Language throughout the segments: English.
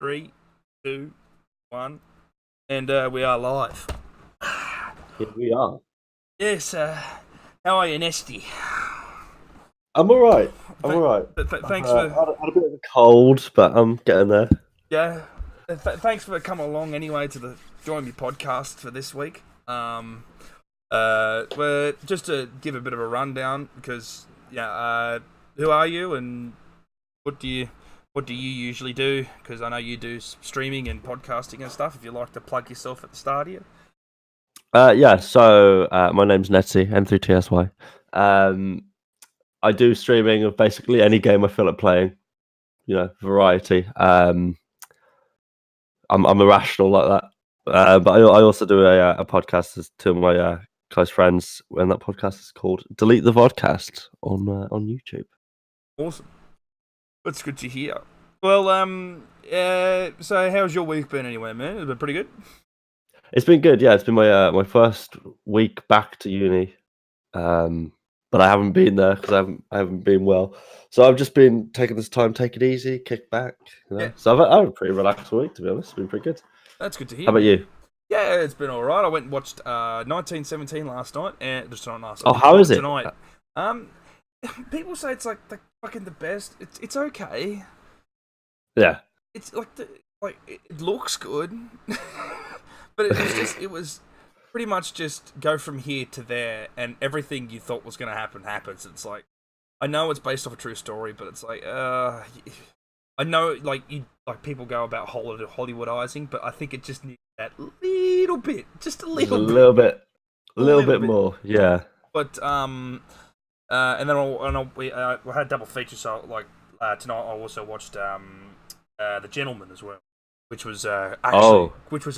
Three, two, one, and we are live. Here we are. Yes, how are you, Nesty? I'm all right. I'm Th- all right. Thanks Had for a bit of a cold, but I'm getting there. yeah, thanks for coming along anyway to the Join Me podcast for this week. We're just to give a bit of a rundown because who are you and what do you usually do? Because I know you do streaming and podcasting and stuff. If you like to plug yourself at the start here. So my name's Netty, N3TSY. I do streaming of basically any game I feel like playing. Variety. I'm irrational like that. But I also do a podcast with two of my close friends, and that podcast is called Delete the Vodcast on YouTube. Awesome. That's good to hear. Well, so how's your week been anyway, man? It's been pretty good. It's been good, yeah. It's been my first week back to uni, but I haven't been there because I haven't been well. So I've just been taking this time, take it easy, kick back. Yeah. So I've had a pretty relaxed week, to be honest. It's been pretty good. That's good to hear. How about you? Yeah, it's been all right. I went and watched 1917 last night, and just not last. Oh, how is it? Tonight. People say it's like the best. It's okay. Yeah. It's it looks good, but it was pretty much just go from here to there, and everything you thought was going to happen happens. It's like, I know it's based off a true story, but it's like, I know people go about Hollywoodizing, but I think it just needs that little bit, just a little bit more, yeah. But and then we had double feature, so tonight I also watched The Gentleman as well, which was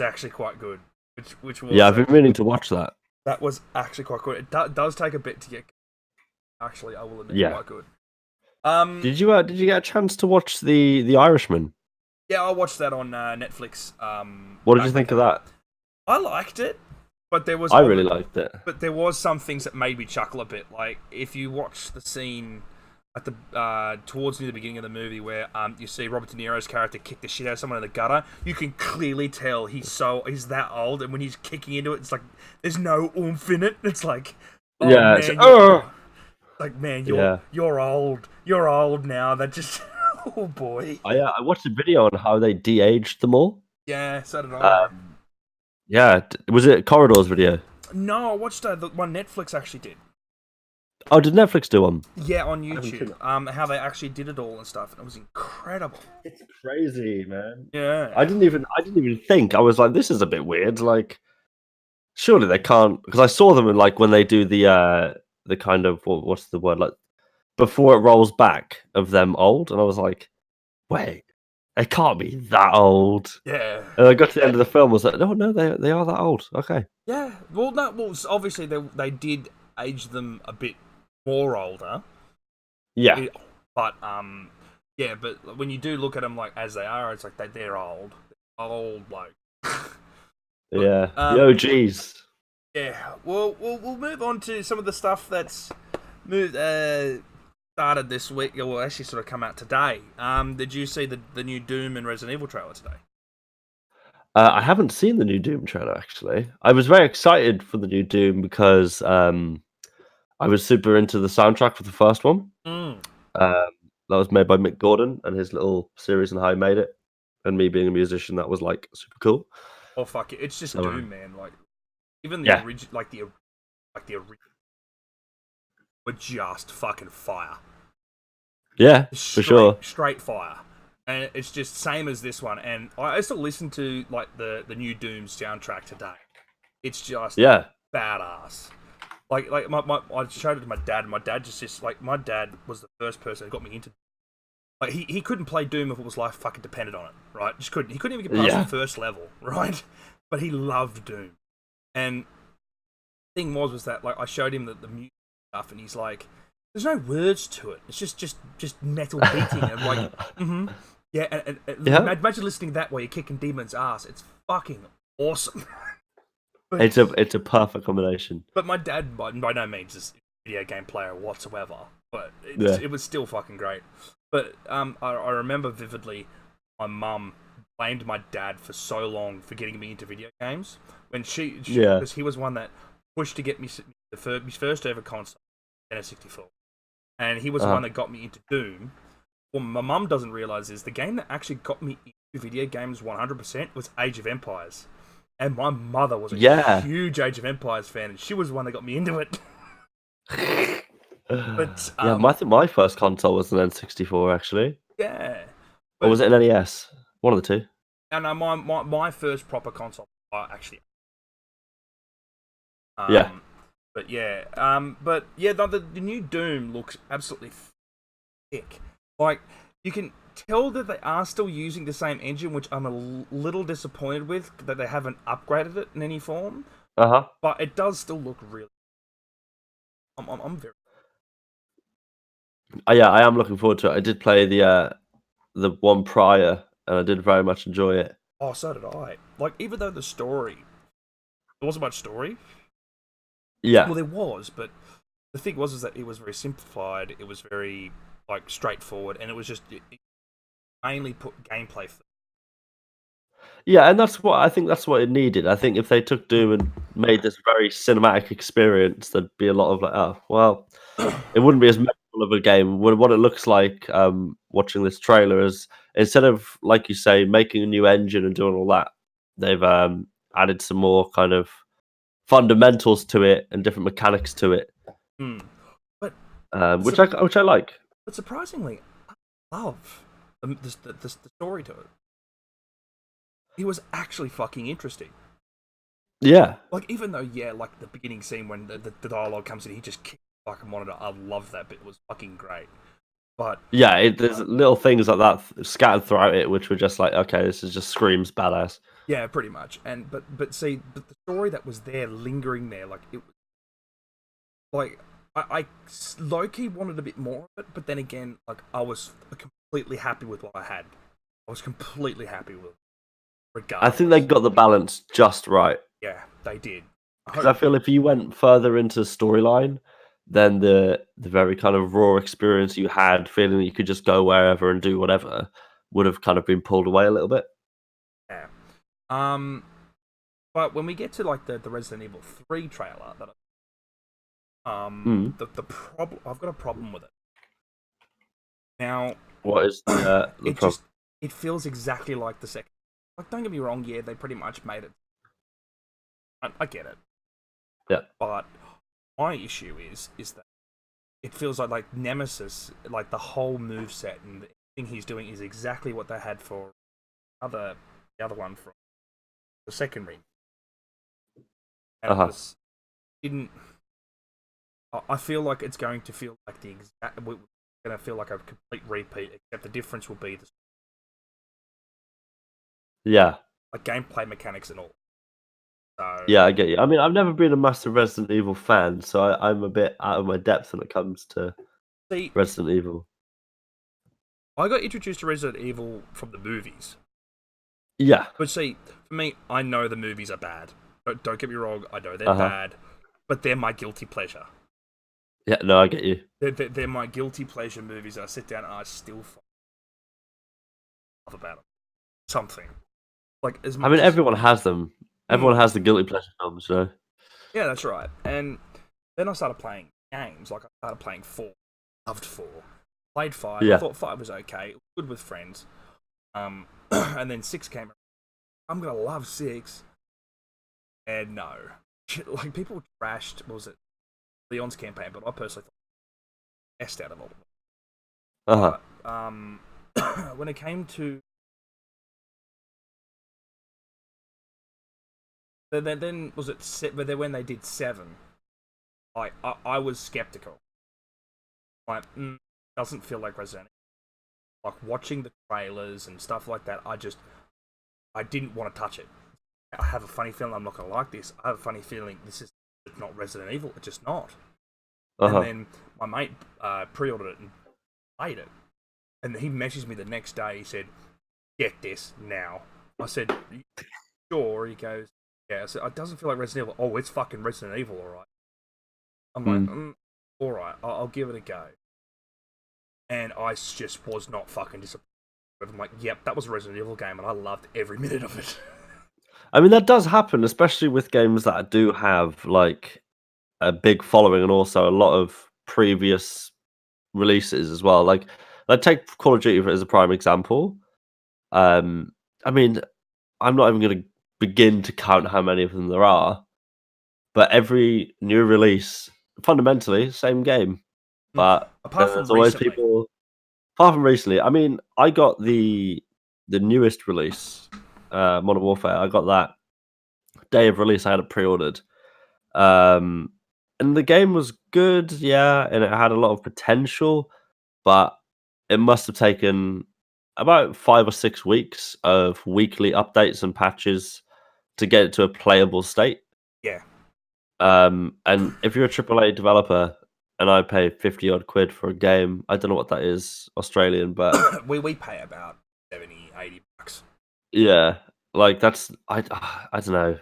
actually quite good. Which was, I've been meaning to watch that. That was actually quite good. It does take a bit to get. Actually, I will admit, quite good. Did you get a chance to watch the Irishman? Yeah, I watched that on Netflix. What did you think of that? I liked it, but I really liked it. But there was some things that made me chuckle a bit. Like if you watch the scene at the towards near the beginning of the movie where you see Robert De Niro's character kick the shit out of someone in the gutter, you can clearly tell he's that old, and when he's kicking into it, it's like there's no oomph in it. It's like, oh, yeah, man, like, man, you're old. You're old now. That just oh boy. I watched a video on how they de-aged them all. Yeah, so did I. Yeah, was it Corridor's video? No, I watched the one Netflix actually did. Oh, did Netflix do one? Yeah, on YouTube. How they actually did it all and stuff, and it was incredible. It's crazy, man. Yeah. I didn't even think. I was like, this is a bit weird. Like, surely they can't, because I saw them in when they do the kind of what's the word, like before it rolls back of them old, and I was like, wait, they can't be that old. Yeah. And I got to the end of the film, I was like, no, they are that old. Okay. Yeah. Well, no. Well, obviously they did age them a bit more older. Yeah. But yeah. But when you do look at them as they are, it's like they're old, like. Yeah. The OGs. Yeah. Well, we'll move on to some of the stuff that's started this week. Well, actually, sort of come out today. Did you see the new Doom and Resident Evil trailer today? I haven't seen the new Doom trailer, actually. I was very excited for the new Doom because I was super into the soundtrack for the first one. That was made by Mick Gordon and his little series and how he made it. And me being a musician, that was super cool. Oh fuck it! It's just Doom, man. Like even the original, the original were just fucking fire. Yeah, for sure. Straight fire. And it's just same as this one. And I still listen to the new Doom soundtrack today. It's just badass. Like I showed it to my dad. And my dad just my dad was the first person who got me into. Like he couldn't play Doom if it was life fucking depended on it, right? Just couldn't. He couldn't even get past the first level, right? But he loved Doom. And the thing was that I showed him the music stuff, and he's like, "There's no words to it. It's just metal beating." And I'm like, yeah. And imagine listening to that while you're kicking demons' ass. It's fucking awesome. It's a perfect combination. But my dad, by no means, is a video game player whatsoever. But it was still fucking great. But I remember vividly my mum blamed my dad for so long for getting me into video games when Yeah. because he was one that pushed to get me my first ever console, N64, and he was the one that got me into Doom. What my mum doesn't realize is the game that actually got me into video games 100% was Age of Empires, and my mother was a huge Age of Empires fan, and she was the one that got me into it. But yeah, I think my first console was an N64 actually. Yeah. Or was it an NES? One of the two. And my first proper console actually. Yeah. But yeah. The new Doom looks absolutely thick. Like you can tell that they are still using the same engine, which I'm a little disappointed with that they haven't upgraded it in any form. But it does still look really. I'm very. Yeah, I am looking forward to it. I did play the one prior, and I did very much enjoy it. Oh, so did I. Like, even though the story, there wasn't much story. Yeah. Well, there was, but the thing was is that it was very simplified. It was very like straightforward, and it was just it mainly put gameplay. Yeah, and that's what it needed. I think if they took Doom and made this very cinematic experience, there'd be a lot of like, oh, well, it wouldn't be as memorable of a game. What it looks like watching this trailer is instead of, like you say, making a new engine and doing all that, they've added some more kind of fundamentals to it and different mechanics to it. But which I like. But surprisingly, I love the story to it. It was actually fucking interesting. Yeah. Like, even though, like the beginning scene when the dialogue comes in, he just kicks the fucking monitor. I love that bit. It was fucking great. But yeah, there's little things like that scattered throughout it, which were just like, okay, this is just screams badass. Yeah, pretty much. And but the story that was there, lingering there, like it, like I low key wanted a bit more of it, but then again, like I was completely happy with what I had. I was completely happy with it. Regardless. I think they got the balance just right. Yeah, they did. Because I feel if you went further into the storyline, then the very kind of raw experience you had, feeling that you could just go wherever and do whatever, would have kind of been pulled away a little bit. Yeah. But when we get to like the Resident Evil 3 trailer, that the problem, I've got a problem with it. Now, what is the problem? It feels exactly like the second. Like, don't get me wrong, yeah, they pretty much made it. I get it. Yeah. But my issue is that it feels like Nemesis, like the whole moveset and the thing he's doing is exactly what they had for the other one from the second ring. And it was, I feel like it's going to feel like the exact. We're going to feel like a complete repeat, except the difference will be like gameplay mechanics and all. So, yeah, I get you. I mean, I've never been a massive Resident Evil fan, so I'm a bit out of my depth when it comes to Resident Evil. I got introduced to Resident Evil from the movies. Yeah. But see, for me, I know the movies are bad. Don't get me wrong, I know they're bad, but they're my guilty pleasure. Yeah, no, I get you. They're my guilty pleasure movies. I sit down and I still love about them. Something. Like, as much everyone has them. Everyone has the guilty pleasure films, so. Yeah, that's right. And then I started playing games. Like, I started playing 4. Loved 4. Played 5. Yeah. I thought 5 was okay. It was good with friends. And then 6 came around. I'm going to love 6. And no. Like, people trashed, what was it? Leon's campaign, but I personally thought best out of all of them. But, when it came to then was it? But then when they did 7, I was skeptical. Like, doesn't feel like Resident Evil. Like watching the trailers and stuff like that, I didn't want to touch it. I have a funny feeling I'm not going to like this. I have a funny feeling this is not Resident Evil. It's just not. And then my mate pre-ordered it and played it, and he messaged me the next day. He said, "Get this now." I said, "Sure." He goes, "Yeah." I said, "It doesn't feel like Resident Evil." "Oh, it's fucking Resident Evil, all right." I'm like, "All right, I'll give it a go." And I just was not fucking disappointed. I'm like, yep, that was a Resident Evil game, and I loved every minute of it. I mean, that does happen, especially with games that do have like a big following and also a lot of previous releases as well. Like, I take Call of Duty as a prime example. I mean, I'm not even going to begin to count how many of them there are, but every new release, fundamentally, same game. But apart from there's always recently. people. Apart from recently, I mean, I got the newest release, Modern Warfare. I got that day of release. I had it pre-ordered, and the game was good, yeah, and it had a lot of potential, but it must have taken about 5 or 6 weeks of weekly updates and patches to get it to a playable state. Yeah. And if you're a AAA developer and I pay 50 odd quid for a game, I don't know what that is Australian, but we pay about 70-80 bucks. yeah, like that's I don't know.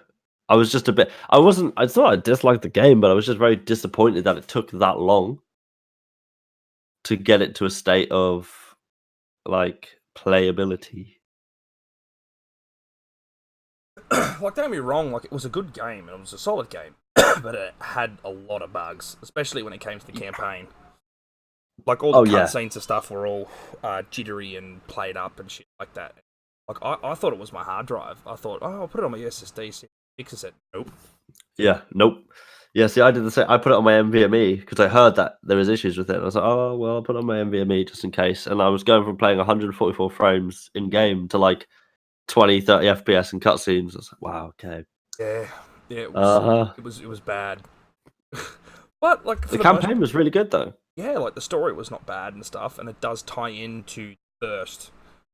I was just a bit. I thought I disliked the game, but I was just very disappointed that it took that long to get it to a state of like playability. Like, don't get me wrong, like, it was a good game and it was a solid game, but it had a lot of bugs, especially when it came to the campaign. Like, all the cutscenes and stuff were all jittery and played up and shit like that. Like, I thought it was my hard drive. I thought, oh, I'll put it on my SSD, see if it fixes it. Nope. Yeah, nope. Yeah, see, I did the same. I put it on my NVMe because I heard that there was issues with it. And I was like, oh, well, I'll put it on my NVMe just in case. And I was going from playing 144 frames in game to like 20, 30 FPS and cutscenes. I was like, wow, okay. Yeah, it was bad. But like the campaign was really good though. Yeah, like the story was not bad and stuff, and it does tie into first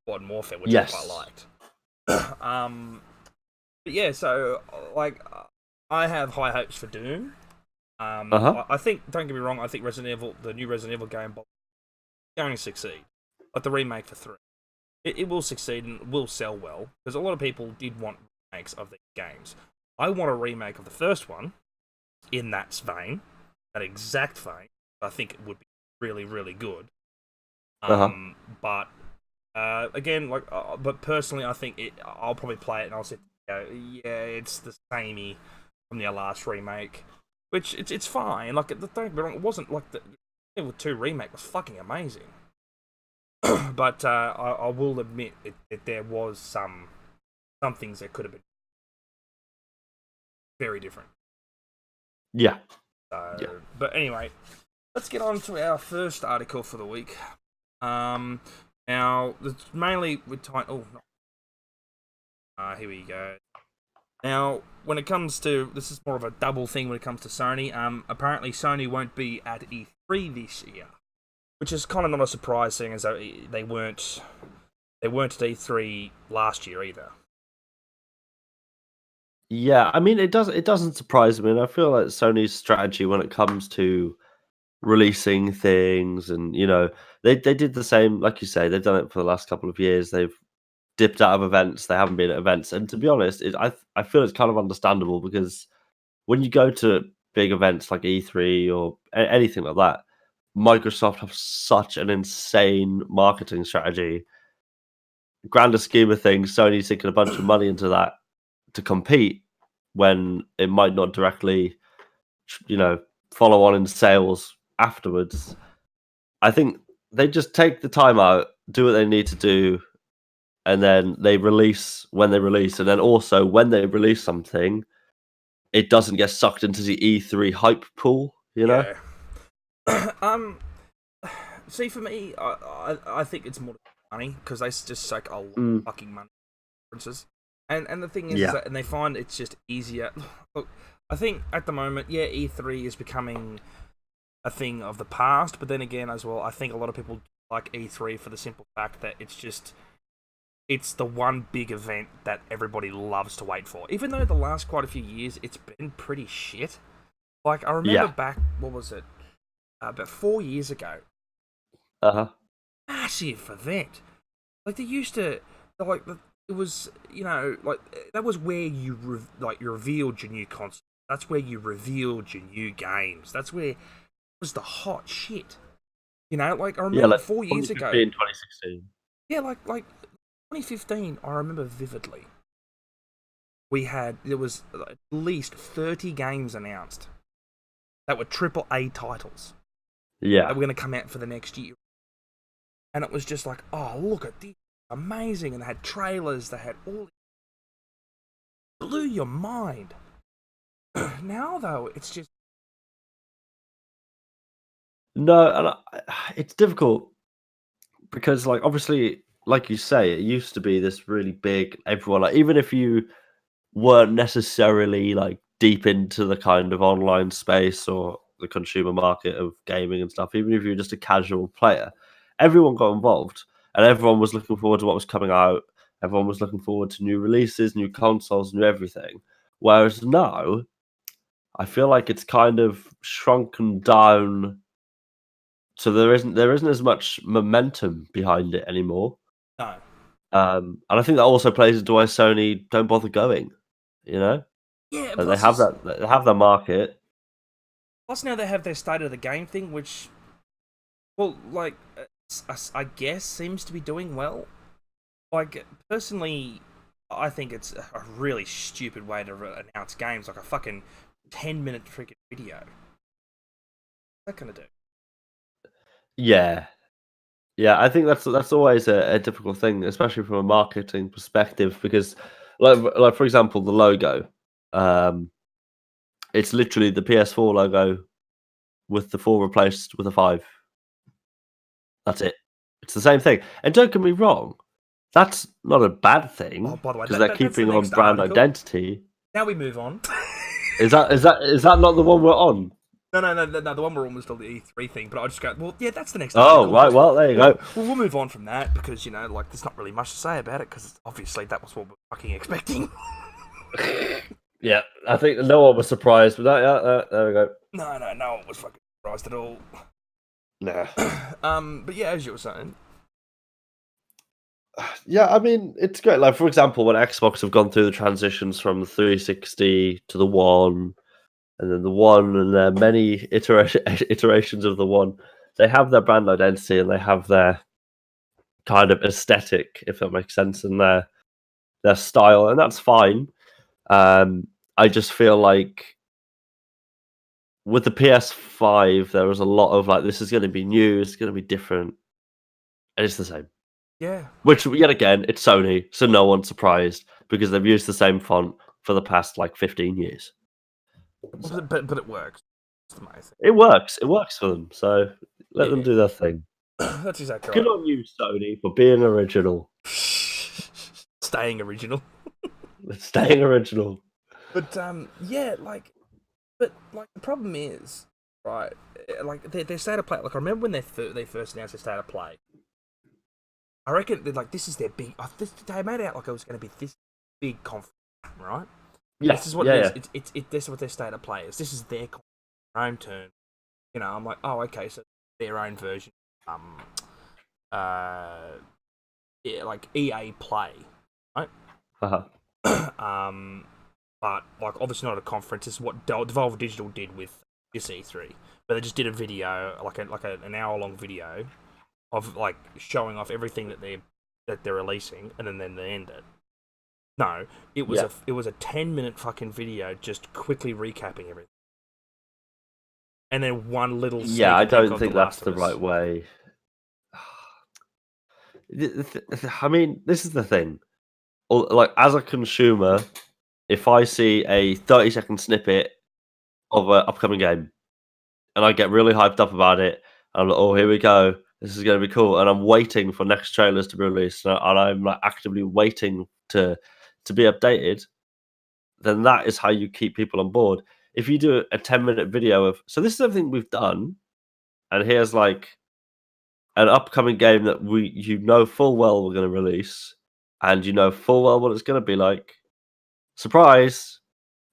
Modern Warfare, which I quite liked. But yeah, so like I have high hopes for Doom. I think, don't get me wrong, I think the new Resident Evil game, is going to succeed. Like the remake for 3. It will succeed and will sell well, because a lot of people did want remakes of these games. I want a remake of the first one in that vein, that exact vein. I think it would be really, really good. But again, like, but personally, I think I'll probably play it and I'll sit there and go, yeah, it's the samey from the last remake, which it's fine. Like, don't get me wrong, it wasn't like the Evil 2 remake was fucking amazing. But I will admit that there was some things that could have been very different. Yeah. But anyway, let's get on to our first article for the week. Now, it's mainly with time. Here we go. Now, when it comes to, this is more of a double thing when it comes to Sony. Apparently, Sony won't be at E3 this year, which is kind of not a surprise, seeing as though they weren't at E3 last year either. Yeah, I mean, it doesn't surprise me, and I feel like Sony's strategy when it comes to releasing things, and they did the same, like you say, they've done it for the last couple of years. They've dipped out of events, they haven't been at events, and to be honest, I feel it's kind of understandable, because when you go to big events like E3 or anything like that, Microsoft have such an insane marketing strategy. Grander scheme of things, Sony's sinking a bunch of money into that to compete when it might not directly, follow on in sales afterwards. I think they just take the time out, do what they need to do, and then they release when they release. And then also when they release something, it doesn't get sucked into the E3 hype pool, know? See, for me, I think it's more money, because they just suck a lot of fucking money differences. And the thing is, that, and they find it's just easier. Look, I think at the moment, E3 is becoming a thing of the past, but then again, as well, I think a lot of people like E3 for the simple fact that it's the one big event that everybody loves to wait for. Even though the last quite a few years, it's been pretty shit. Like, I remember back, what was it? About 4 years ago. Massive event. Like, they used to, like, it was, like, that was where you revealed your new console. That's where you revealed your new games. That's where it was the hot shit. Like, I remember 4 years ago. In 2016. Yeah, like 2015, I remember vividly. There was at least 30 games announced that were AAA titles Yeah. that were going to come out for the next year. And it was just like, oh, look at this. Amazing. And they had trailers, they had all. Blew your mind. Now, though, it's just. No, and it's difficult because, like, obviously, like you say, it used to be this really big. Everyone, like, even if you weren't necessarily like deep into the kind of online space or the consumer market of gaming and stuff, even if you were just a casual player, everyone got involved and everyone was looking forward to what was coming out. Everyone was looking forward to new releases, new consoles, new everything. Whereas now, I feel like it's kind of shrunken down, so there isn't as much momentum behind it anymore. No. And I think that also plays into why Sony don't bother going. You know, Yeah, they have their market. Plus, now they have their state of the game thing, which, well, like, I guess seems to be doing well. Like, personally, I think it's a really stupid way to announce games, like a fucking 10-minute freaking video. What's that gonna do? Yeah, yeah. I think that's always a difficult thing, especially from a marketing perspective, because, like for example, the logo. It's literally the PS4 logo with the 4 replaced with a 5. That's it. It's the same thing. And don't get me wrong, that's not a bad thing Oh, by the way, because they're that's the keeping on next brand article. identity. Now we move on. Is that not the one we're on? No. The one we're almost on the E3 thing, but I just go, well, yeah, that's the next Oh, article. right. Well, there you go. Well, we'll move on from that because, like, there's not really much to say about it because obviously that was what we're fucking expecting. Yeah, I think no one was surprised with that. Yeah, there we go. No one was fucking surprised at all. Nah. But yeah, as you were saying. Yeah, I mean, it's great. Like, for example, when Xbox have gone through the transitions from the 360 to the One, and then the One, and there are many iterations of the One, they have their brand identity and they have their kind of aesthetic, if that makes sense, and their style, and that's fine. I just feel like with the PS5, there was a lot of like, this is going to be new, it's going to be different, and it's the same. Yeah. Which, yet again, it's Sony, so no one's surprised because they've used the same font for the past like 15 years. So. But it works. It's amazing. It works. It works for them. So let them do their thing. That's exactly Good right. on you, Sony, for being original. Staying original. Staying original. But yeah, but the problem is, right? Like their state of play. Like I remember when they first announced their state of play. I reckon they're like, this is their big. They made it out like it was going to be this big conference, right? Yeah, this is what it is. This is what their state of play is. This is their own turn. I'm like, oh, okay, so their own version. Yeah, like EA Play, right? But like obviously not a conference. This is what Devolver Digital did with this E3, but they just did a video, like an hour-long video of like showing off everything that they're releasing, and then they end it. No, it was a 10-minute fucking video just quickly recapping everything, and then one little I don't think that's the right way. I mean, this is the thing. Like, as a consumer, if I see a 30-second snippet of an upcoming game, and I get really hyped up about it, and I'm like, oh, here we go. This is going to be cool. And I'm waiting for next trailers to be released, and I'm like actively waiting to be updated, then that is how you keep people on board. If you do a 10-minute video of, so this is everything we've done, and here's like an upcoming game that full well we're going to release, and full well what it's going to be like. Surprise!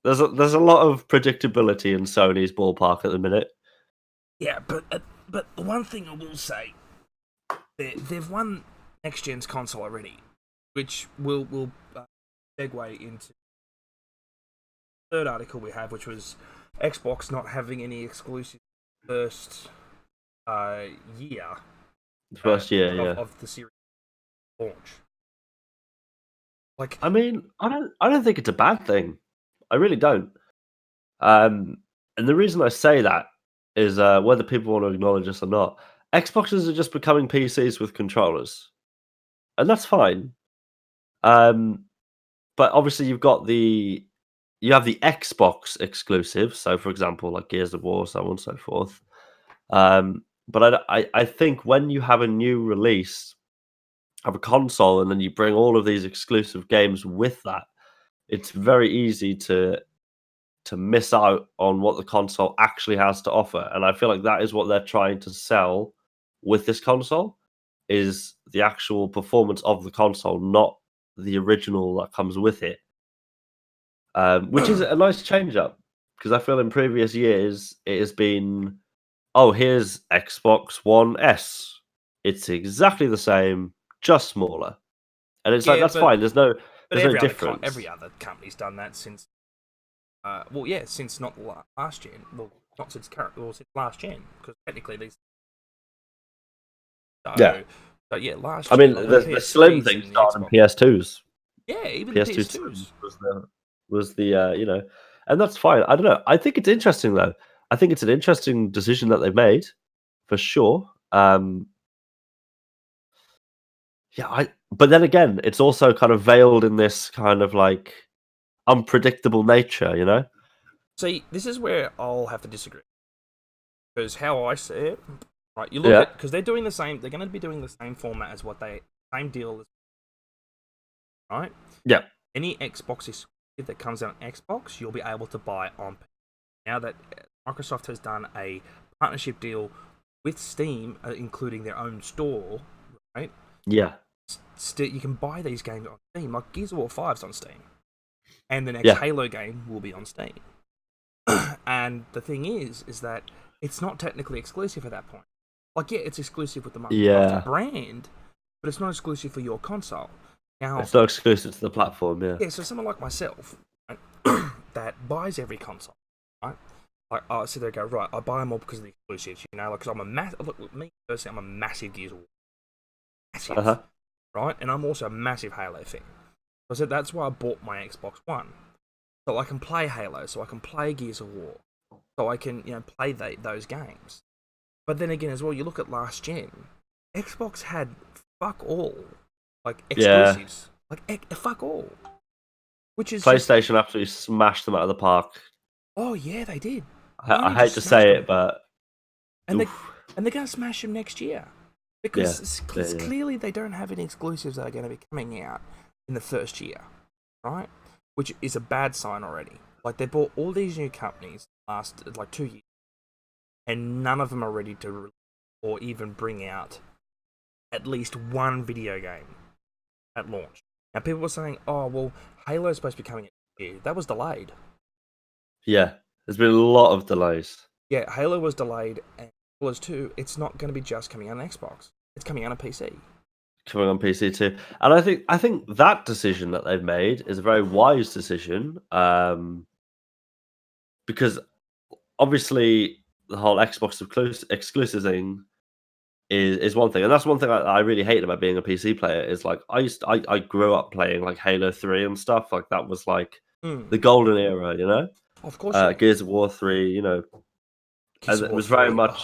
There's a lot of predictability in Sony's ballpark at the minute. Yeah, but the one thing I will say, they've won next gen's console already, which will segue into the third article we have, which was Xbox not having any exclusive first year. First year, of the series launch. Like, I mean, I don't think it's a bad thing. I really don't. And the reason I say that is whether people want to acknowledge this or not, Xboxes are just becoming PCs with controllers, and that's fine. But obviously you have the Xbox exclusive. So, for example, like Gears of War, so on and so forth. But I think when you have a new release of a console and then you bring all of these exclusive games with that, it's very easy to miss out on what the console actually has to offer. And I feel like that is what they're trying to sell with this console, is the actual performance of the console, not the original that comes with it. Which is a nice change up, because I feel in previous years it has been, oh, here's Xbox One S. It's exactly the same, just smaller. And it's like, that's fine. There's no difference. Every other company's done that since, since not last gen. Well, not since since last gen, because technically these. So last. I mean, the slim thing started in PS2s. Yeah, even PS2s was the you know, and that's fine. I don't know. I think it's interesting though. I think it's an interesting decision that they've made, for sure. But then again, it's also kind of veiled in this kind of like unpredictable nature, you know? See, this is where I'll have to disagree. Because how I see it, right, you look at, because they're doing the same, they're going to be doing the same format as same deal, right? Yeah. Any Xbox exclusive that comes out on Xbox, you'll be able to buy on. Now that Microsoft has done a partnership deal with Steam, including their own store, right? Yeah. You can buy these games on Steam. Like Gears of War 5's on Steam. And the next Halo game will be on Steam. And the thing is that it's not technically exclusive at that point. Like, yeah, it's exclusive with the Microsoft brand, but it's not exclusive for your console. Now, it's not exclusive to the platform, Yeah, so someone like myself, right, that buys every console, right? Like, I sit there and go, right, I buy them all because of the exclusives, you know? Like, because me personally, I'm a massive Gears of War. Massive. Right? And I'm also a massive Halo fan. So that's why I bought my Xbox One. So I can play Halo, so I can play Gears of War, so I can, play those games. But then again, as well, you look at last gen, Xbox had fuck all, like, exclusives. Like, fuck all. Which is PlayStation absolutely smashed them out of the park. Oh yeah, they did. I hate to say it, but they're going to smash them next year, because clearly they don't have any exclusives that are going to be coming out in the first year, right? Which is a bad sign already. Like, they bought all these new companies last 2 years, and none of them are ready to release or even bring out at least one video game at launch. Now, people were saying, oh, well, Halo's supposed to be coming out this year. That was delayed. Yeah, there's been a lot of delays. Yeah, Halo was delayed, and was too. It's not going to be just coming out on Xbox. It's coming out on PC. Coming on PC too, and I think that decision that they've made is a very wise decision, because obviously the whole Xbox exclusive thing is one thing, and that's one thing I really hate about being a PC player. Is like I grew up playing like Halo 3 and stuff. Like, that was like the golden era, you know. Of course, Gears of War 3, you know, and it was very much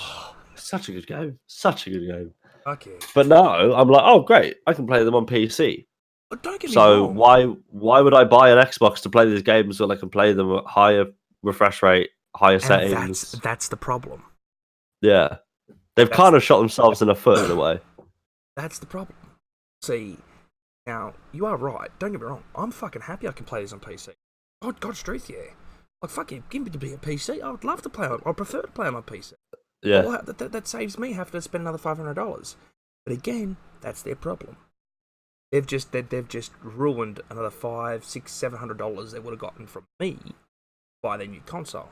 such a good game, such a good game. Okay. But now I'm like, oh great, I can play them on PC. But don't get me wrong. Why would I buy an Xbox to play these games when I can play them at higher refresh rate, higher settings? That's the problem. Yeah, they've kind of shot themselves in the foot in a way. That's the problem. See, now you are right. Don't get me wrong. I'm fucking happy I can play these on PC. God's truth, yeah. Like, fuck it, give me to be a PC. I would love to play on. I prefer to play on my PC. Yeah, well, that saves me having to spend another $500. But again, that's their problem. They've just ruined another $500, $600, $700 they would have gotten from me by their new console.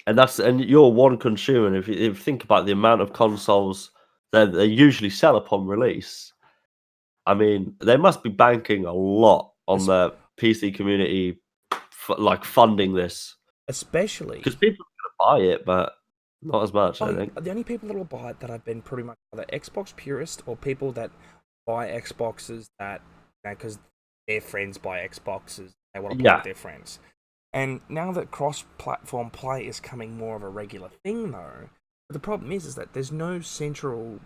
And you're one consumer. And if you think about the amount of consoles that they usually sell upon release, I mean, they must be banking a lot on the PC community, like funding this, especially because people are going to buy it, but not as much, I think. The only people that will buy it that have been pretty much either Xbox purists or people that buy Xboxes that, because their friends buy Xboxes. They want to play with their friends. And now that cross-platform play is coming more of a regular thing, though, the problem is that there's no central,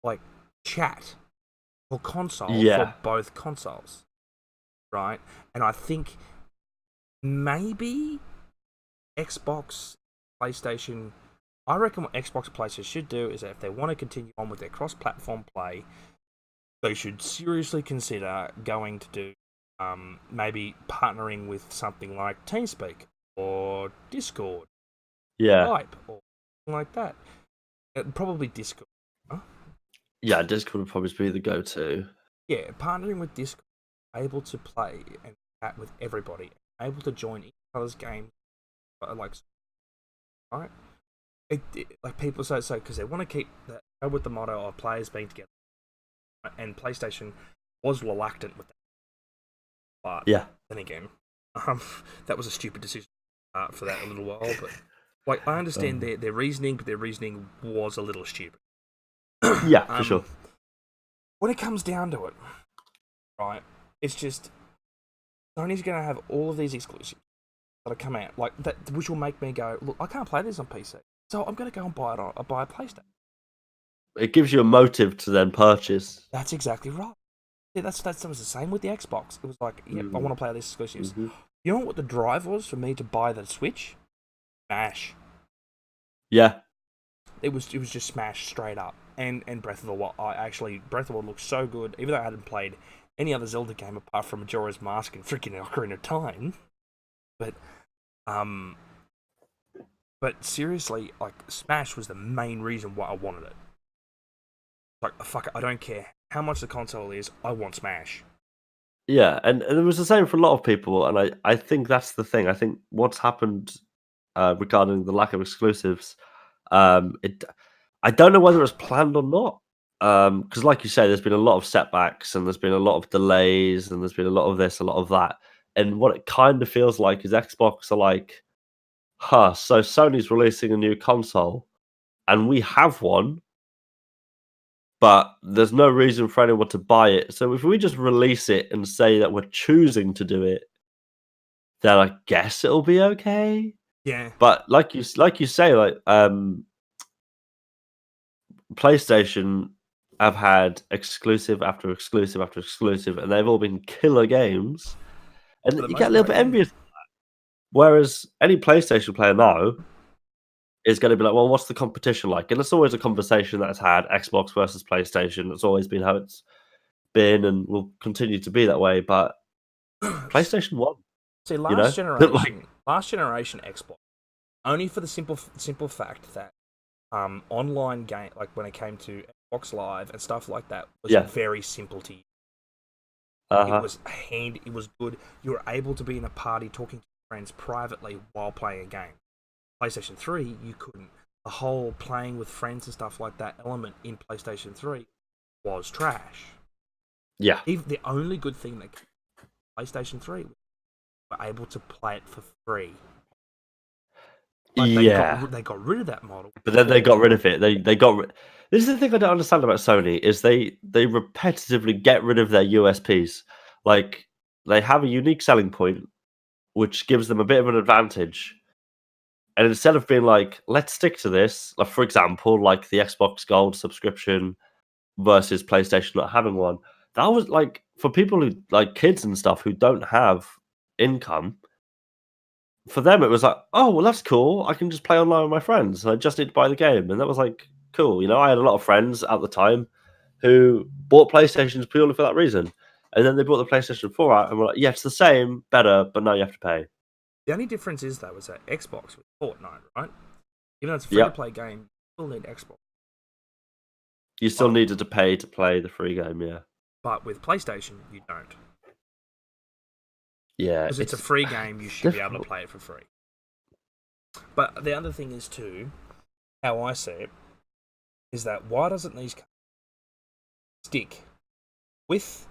like, chat or console for both consoles, right? And I think maybe Xbox, PlayStation... I reckon what Xbox and PlayStation should do is that if they want to continue on with their cross-platform play, they should seriously consider going to do maybe partnering with something like TeamSpeak or Discord, Skype, or something like that. Probably Discord. Huh? Yeah, Discord would probably be the go-to. Yeah, partnering with Discord, able to play and chat with everybody, able to join each other's games, like, right? Like people say so because they want to keep that with the motto of players being together, and PlayStation was reluctant with that. But then again, that was a stupid decision for that a little while. But like, I understand their reasoning, but their reasoning was a little stupid. Yeah, for sure. When it comes down to it, right, it's just Sony's going to have all of these exclusives that come out, like that, which will make me go, look, I can't play this on PC, so I'm going to go and buy a PlayStation. It gives you a motive to then purchase. That's exactly right. Yeah, that was the same with the Xbox. It was like, I want to play these exclusives. Mm-hmm. You know what the drive was for me to buy the Switch? Smash. Yeah. It was just Smash straight up. And Breath of the Wild. Breath of the Wild looks so good, even though I hadn't played any other Zelda game apart from Majora's Mask and freaking Ocarina of Time. But seriously, like, Smash was the main reason why I wanted it. Like, fuck it, I don't care how much the console is, I want Smash. Yeah, and it was the same for a lot of people, and I think that's the thing. I think what's happened regarding the lack of exclusives, I don't know whether it's planned or not, because like you say, there's been a lot of setbacks, and there's been a lot of delays, and there's been a lot of this, a lot of that, and what it kind of feels like is Xbox are like, so Sony's releasing a new console, and we have one, but there's no reason for anyone to buy it. So if we just release it and say that we're choosing to do it, then I guess it'll be okay. Yeah. But like you say, like PlayStation have had exclusive after exclusive after exclusive, and they've all been killer games, and you get a little bit envious of that. Whereas any PlayStation player now is going to be like, well, what's the competition like? And it's always a conversation that's had, Xbox versus PlayStation. It's always been how it's been and will continue to be that way. But PlayStation won. See, last generation Xbox, only for the simple fact that online game, like when it came to Xbox Live and stuff like that, was very simple to use. It was it was good. You were able to be in a party talking to friends privately while playing a game. PlayStation 3, you couldn't. The whole playing with friends and stuff like that element in PlayStation 3 was trash. Yeah. Even the only good thing that PlayStation 3 were able to play it for free. Like they got rid of that model. But then they got rid of it. They got rid. This is the thing I don't understand about Sony is they repetitively get rid of their USPs. Like, they have a unique selling point, which gives them a bit of an advantage. And instead of being like, let's stick to this, like, for example, like the Xbox Gold subscription versus PlayStation not having one, that was like, for people who, like kids and stuff who don't have income, for them it was like, oh, well, that's cool. I can just play online with my friends. I just need to buy the game. And that was like, cool. You know, I had a lot of friends at the time who bought PlayStations purely for that reason. And then they bought the PlayStation 4 out and were like, yeah, it's the same, better, but now you have to pay. The only difference is, though, is that Xbox with Fortnite, right? Even though it's a free-to-play game, you still need Xbox. You still needed to pay to play the free game, yeah. But with PlayStation, you don't. Yeah. Because it's a free game, you should be able to play it for free. But the other thing is, too, how I see it, is that why doesn't these stick with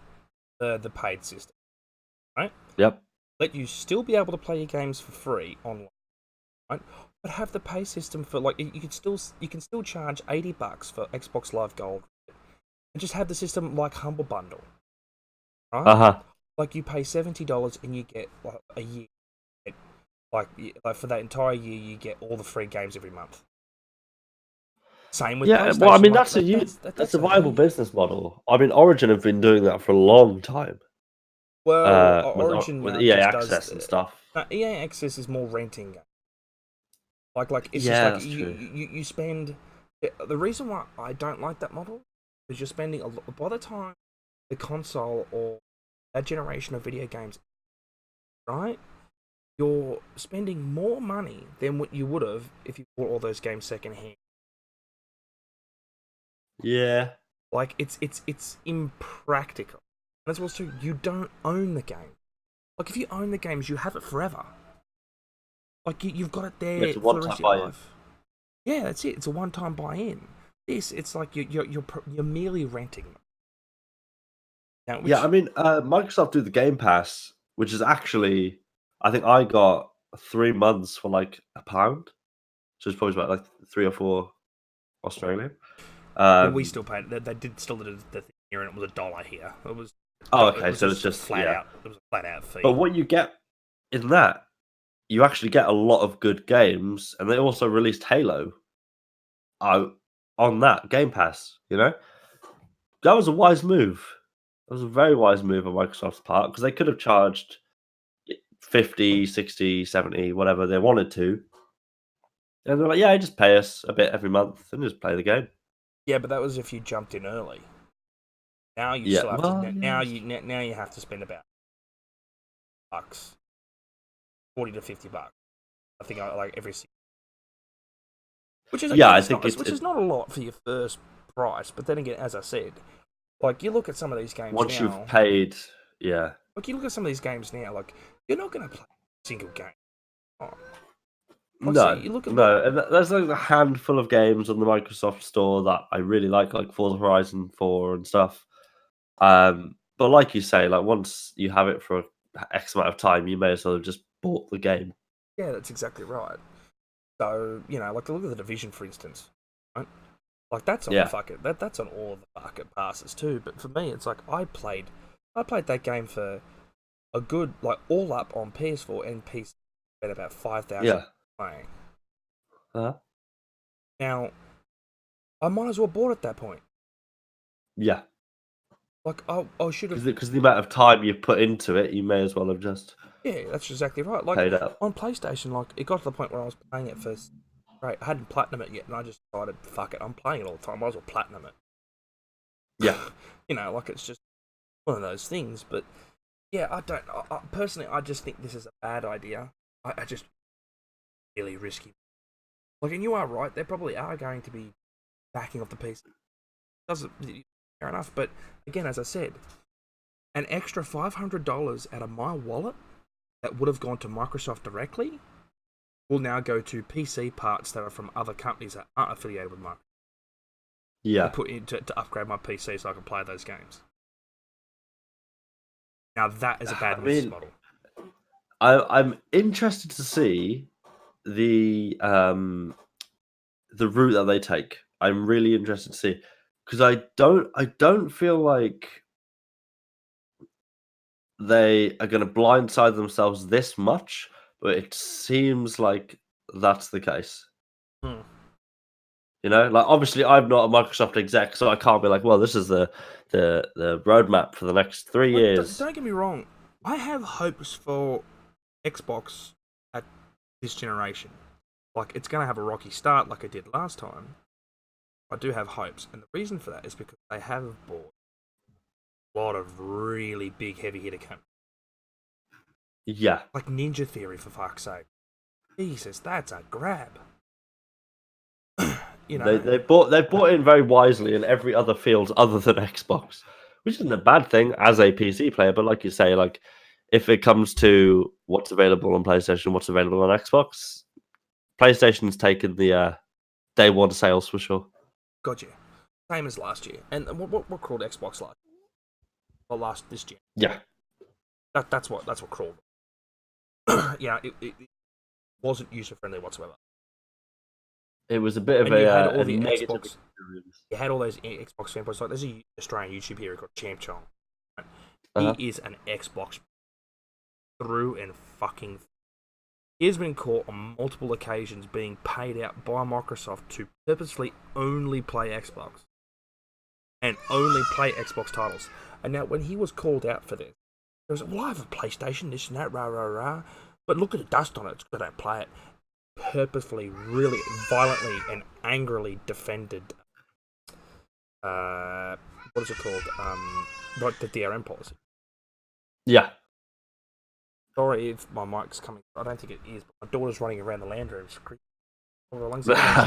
the paid system, right? Yep. Let you still be able to play your games for free online, right? But have the pay system for, like, you can still charge $80 for Xbox Live Gold, and just have the system like Humble Bundle, right? like you pay $70 and you get like a year. Like for that entire year, you get all the free games every month. Same with PlayStation. Well, I mean, like, that's a viable business model. I mean, Origin have been doing that for a long time. Well, Origin with now EA just Access does and stuff. EA Access is more renting. Like it's Yeah, just like you spend. The reason why I don't like that model is you're spending a lot. By the time the console or that generation of video games, right? You're spending more money than what you would have if you bought all those games secondhand. Yeah. Like it's impractical. And as well too, you don't own the game. Like if you own the games, you have it forever. Like you've got it there for the rest of your life. Yeah, that's it. It's a one-time buy-in. It's like you're merely renting them. Now, Yeah, I mean, Microsoft do the Game Pass, which is actually, I think I got 3 months for like £1, so it's probably about like 3 or 4 Australian. Well, we still paid. They did still do the thing here, and it was $1 here. It was. Oh, okay, it was so it's just flat out. It was a flat out fee. But what you get in that, you actually get a lot of good games, and they also released Halo out on that Game Pass. You know, that was a wise move. That was a very wise move on Microsoft's part, because they could have charged 50, 60, 70, whatever they wanted to. And they're like, yeah, just pay us a bit every month and just play the game. Yeah, but that was if you jumped in early. Now you still have to. Now you have to spend about $40 to $50. I think like every. Which is which is not a lot for your first price. But then again, as I said, like you look at some of these games once now, you've paid, yeah. Like you look at some of these games now, like you're not going to play a single game. Oh. Like, and there's like a handful of games on the Microsoft Store that I really like Forza Horizon 4 and stuff. But like you say, like once you have it for X amount of time, you may as well have just bought the game. Yeah, that's exactly right. So like look at the Division, for instance. Right? Like that's on that's on all of the market passes too. But for me, it's like I played that game for a good all up on PS4 and PC at about 5,000 playing. Now, I might as well bought at that point. Yeah. Like I should have, because the amount of time you put into it, you may as well have just. Yeah, that's exactly right. Like paid up. On PlayStation, like it got to the point where I was playing it first. Right, I hadn't platinum it yet, and I just decided, fuck it, I'm playing it all the time. I might as well platinum it. Yeah. Like it's just one of those things. But yeah, personally, I just think this is a bad idea. I just really risky. Like, and you are right. They probably are going to be backing off the PC. Fair enough, but again, as I said, an extra $500 out of my wallet that would have gone to Microsoft directly will now go to PC parts that are from other companies that aren't affiliated with Microsoft. Yeah. To put in to upgrade my PC so I can play those games. Now that is a bad business model. I'm interested to see the route that they take. I'm really interested to see, because I don't feel like they are going to blindside themselves this much, but it seems like that's the case. Like obviously I'm not a Microsoft exec, so I can't be like, well, this is the roadmap for the next 3 years. Don't get me wrong. I have hopes for Xbox at this generation. Like, it's going to have a rocky start like it did last time. I do have hopes, and the reason for that is because they have bought a lot of really big heavy hitter companies. Yeah. Like Ninja Theory, for fuck's sake. Jesus, that's a grab. They've bought in very wisely in every other field other than Xbox, which isn't a bad thing as a PC player. But like you say, like if it comes to what's available on PlayStation, what's available on Xbox, PlayStation's taken the day one sales for sure. Gotcha. Same as last year. And what crawled Xbox last? Or this year? Yeah. That's what crawled. Yeah, it wasn't user friendly whatsoever. It was a bit of a negative experience. You had all those Xbox fanboys. Like, there's an Australian YouTube hero called Champ Chong. Uh-huh. He is an Xbox through and fucking. He has been caught on multiple occasions being paid out by Microsoft to purposely only play Xbox. And only play Xbox titles. And now, when he was called out for this, he was like, well, I have a PlayStation, this and that, rah, rah, rah. But look at the dust on it, so I don't play it. Purposefully, really violently and angrily defended, what is it called? Like the DRM policy. Yeah. Sorry if my mic's coming. I don't think it is. But my daughter's running around the land room. She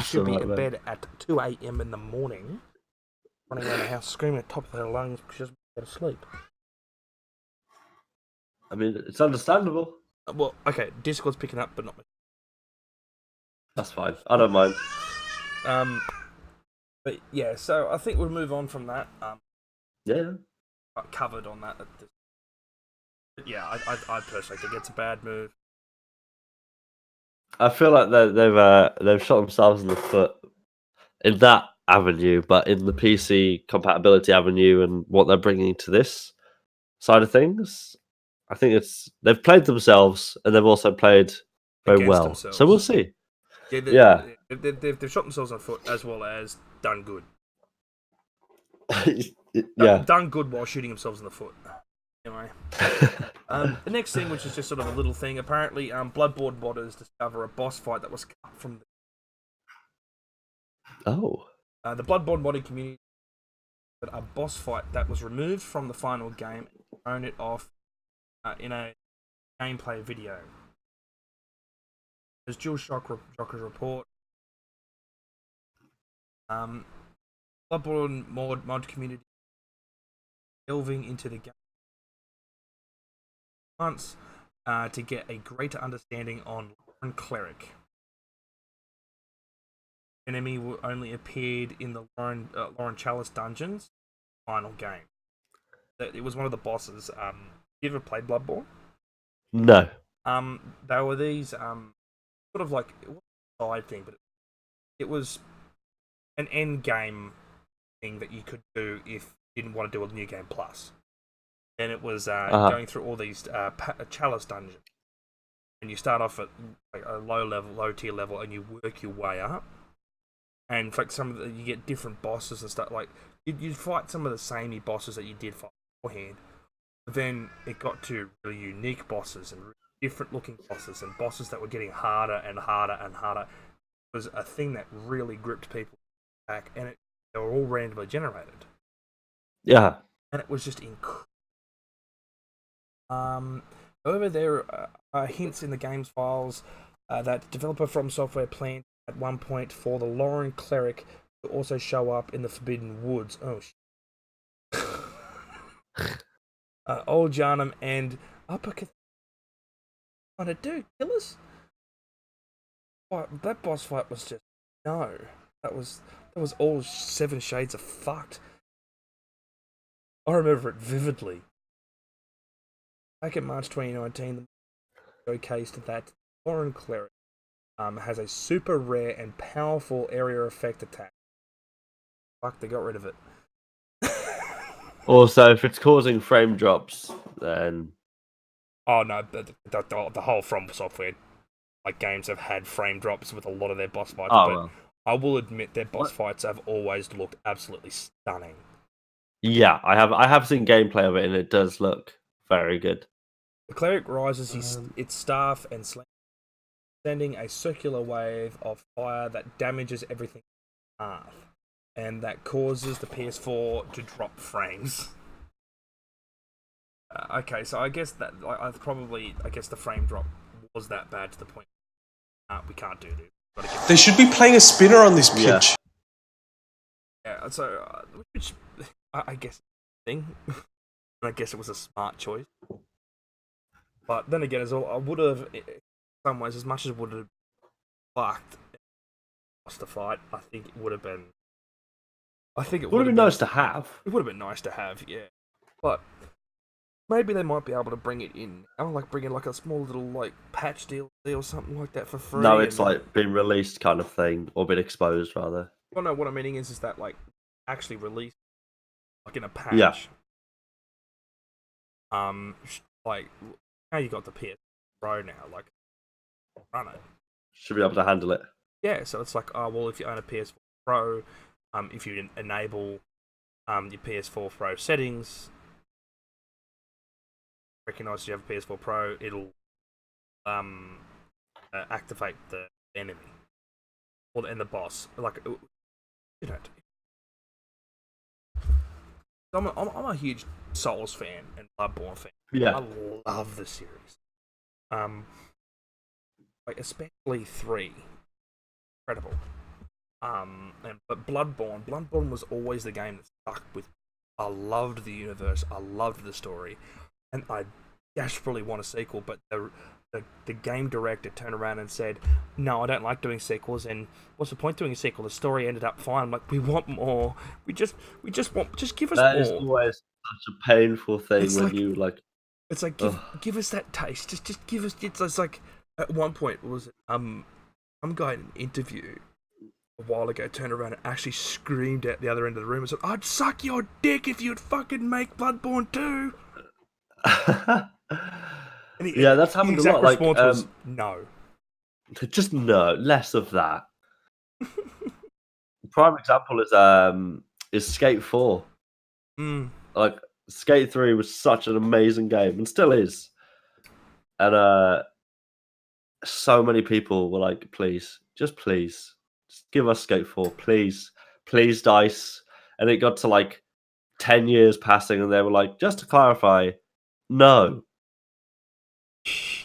should be in bed at 2 a.m. in the morning, running around the house screaming at the top of her lungs because she doesn't go to sleep. I mean, it's understandable. Well, okay, Discord's picking up, but not me. That's fine. I don't mind. But yeah, so I think we'll move on from that. Yeah. Covered on that. But yeah, I personally think it's a bad move. I feel like they've shot themselves in the foot in that avenue, but in the PC compatibility avenue and what they're bringing to this side of things, I think they've played themselves and they've also played very Against well. themselves. So we'll see. They've shot themselves on foot as well as done good. Yeah. Done good while shooting themselves in the foot. Anyway. The next thing, which is just sort of a little thing, apparently Bloodborne modders discover a boss fight that was cut from the Bloodborne modding community, but a boss fight that was removed from the final game and thrown it off in a gameplay video. As Jules Shocker's report, Bloodborne mod community delving into the game once to get a greater understanding on Lauren Cleric. Enemy only appeared in the Lauren Chalice dungeons final game. It was one of the bosses. You ever played Bloodborne? No. They were these sort of like, it wasn't a side thing, but it was an end game thing that you could do if you didn't want to do a new game plus. And it was going through all these chalice dungeons, and you start off at like a low tier level, and you work your way up. And like you get different bosses and stuff. Like you'd fight some of the samey bosses that you did fight beforehand. But then it got to really unique bosses and different looking bosses and bosses that were getting harder and harder and harder. It was a thing that really gripped people back, and they were all randomly generated. Yeah. And it was just incredible. However, there are hints in the game's files that developer From Software planned at one point for the Lauren Cleric to also show up in the Forbidden Woods. Oh, Old Jarnum and Upper What to do? Kill us? That boss fight was just no. That was all 7 shades of fucked. I remember it vividly. Back in March 2019, the showcased that Lauren Cleric has a super rare and powerful area effect attack. Fuck, they got rid of it. Also, if it's causing frame drops, then... Oh no, the whole From Software games have had frame drops with a lot of their boss fights, but well. I will admit their boss fights have always looked absolutely stunning. Yeah, I have seen gameplay of it, and it does look very good. The cleric rises its staff and slams, sending a circular wave of fire that damages everything in half, and that causes the PS4 to drop frames. Okay, so I guess that I guess the frame drop was that bad to the point we can't do this. They should be playing a spinner on this pitch. Yeah, so which I guess thing. I guess it was a smart choice. But then again, as well, I would have, in some ways, as much as would have fucked lost the fight, I think it would have been. I think it would have been nice to have. It would have been nice to have, yeah. But maybe they might be able to bring it in. I don't bring in a small little patch DLC or something like that for free. No, it's been released kind of thing, or been exposed rather. Well, no, what I'm meaning is that actually released in a patch. Yeah. Like now you got the PS Pro now, like run it. Should be able to handle it. Yeah, so it's like, oh well, if you own a PS4 Pro, if you enable your PS4 Pro settings, recognize you have a PS4 Pro, it'll activate the enemy and the boss. Like, you know, I'm a huge Souls fan and Bloodborne fan. Yeah, I love the series. Like especially 3, incredible. But Bloodborne was always the game that stuck with. I loved the universe. I loved the story, and I desperately want a sequel. But the game director turned around and said, "No, I don't like doing sequels. And what's the point doing a sequel? The story ended up fine. I'm like, we want more. We just give us more." That is always such a painful thing It's when like- you like. It's like give us that taste. Just give us. It's like at one point was some guy in an interview a while ago turned around and actually screamed at the other end of the room and said, "I'd suck your dick if you'd fucking make Bloodborne 2." And Yeah, that's happened a lot. Like, response was no. just no, less of that. Prime example is Skate 4. Like Skate 3 was such an amazing game and still is. And so many people were like, please give us Skate 4, please, DICE. And it got to like 10 years passing and they were like, just to clarify, no.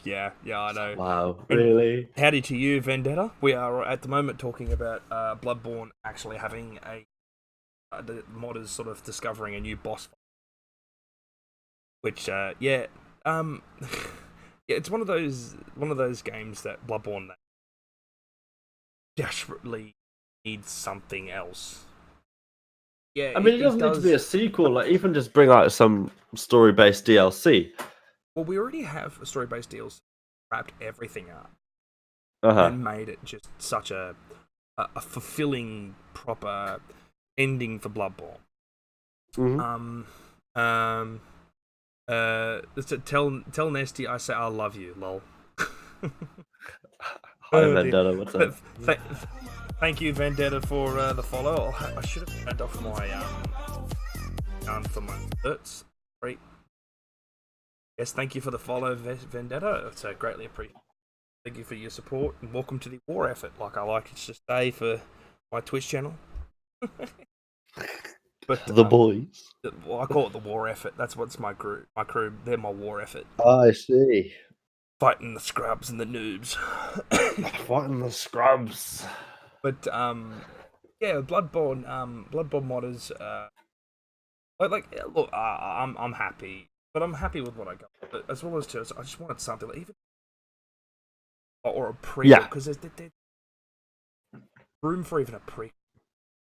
Yeah, I know. Wow, really? Howdy to you, Vendetta. We are at the moment talking about Bloodborne actually having the modders sort of discovering a new boss fight. Which, yeah, it's one of those games that Bloodborne desperately needs something else. Yeah, I mean, it doesn't need to be a sequel. Like, even just bring out some story-based DLC. Well, we already have a story-based DLC, wrapped everything up, and made it just such a fulfilling, proper ending for Bloodborne. Tell Nesty I say I love you, lol. Hi, Vendetta. What's up? Thank you, Vendetta, for the follow. I should have turned off my for my alerts. Great. Yes, thank you for the follow, Vendetta. It's greatly appreciated. Thank you for your support and welcome to the war effort. Like I like to say for my Twitch channel. But the boys. Well, I call it the war effort. That's what's my crew. My crew, they're my war effort. I see. Fighting the scrubs and the noobs. Fighting the scrubs. But yeah, Bloodborne modders. Look, I'm happy, but I'm happy with what I got. But as well as just, I just wanted something like even or a prequel because there's room for even a prequel.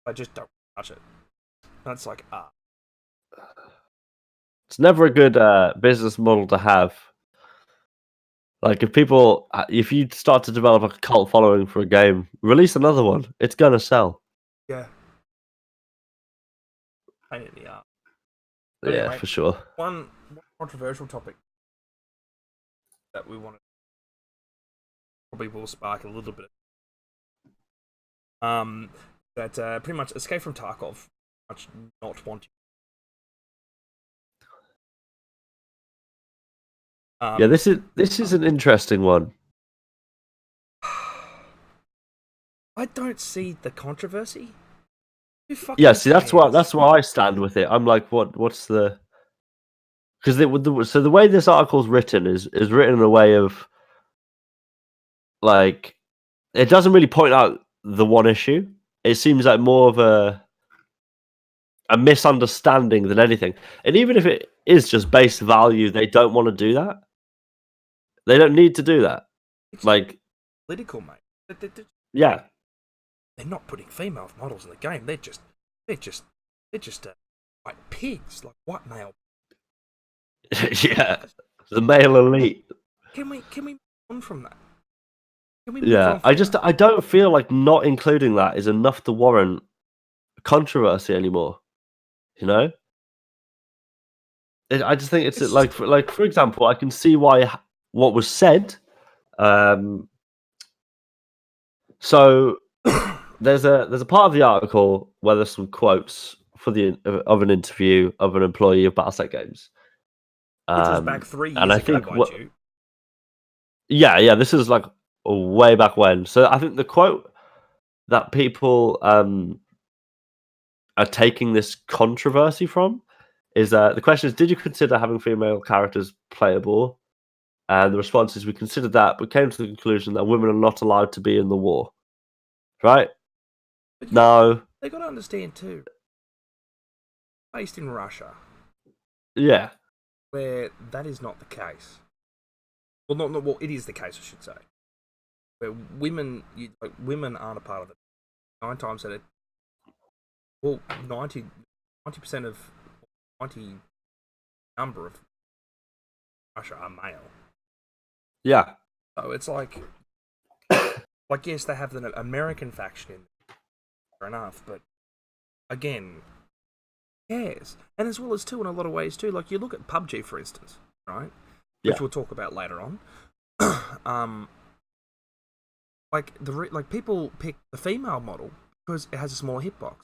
I just don't touch it. That's like It's never a good business model to have. Like if you start to develop a cult following for a game, release another one. It's gonna sell. Yeah. Pain in the ass. Yeah, anyway, for sure. One controversial topic that we want to probably will spark a little bit. That pretty much Escape from Tarkov. Much not wanting. Yeah, this is an interesting one. I don't see the controversy. Yeah, see, that's why I stand with it. I'm like, what's the? Because so the way this article's written is written in a way of like it doesn't really point out the one issue. It seems like more of a misunderstanding than anything. And even if it is just base value, they don't want to do that. They don't need to do that. It's like political, mate. Yeah. They're not putting female models in the game. They're just like pigs, like white male. Yeah, the male elite. Can we move on from that? I don't feel like not including that is enough to warrant controversy anymore. You know? I just think it's like for example, I can see why what was said. So there's a part of the article where there's some quotes for of an interview of an employee of Battlestate Games, which was back 3 years and I ago, think mind you. Yeah, this is like way back when. So I think the quote that people are taking this controversy from is the question is, did you consider having female characters playable? And the response is, we considered that, but came to the conclusion that women are not allowed to be in the war. Right? But no. They got to understand too. Based in Russia. Yeah. Where that is not the case. Well, well, it is the case, I should say. Where women aren't a part of it. 9 times out of 90% of 90 number of Russia are male. Yeah. So it's like yes, they have the American faction in there, fair enough, but again, who cares? And as well as too, in a lot of ways too, like you look at PUBG for instance, right? Which we'll talk about later on. Like people pick the female model because it has a smaller hitbox.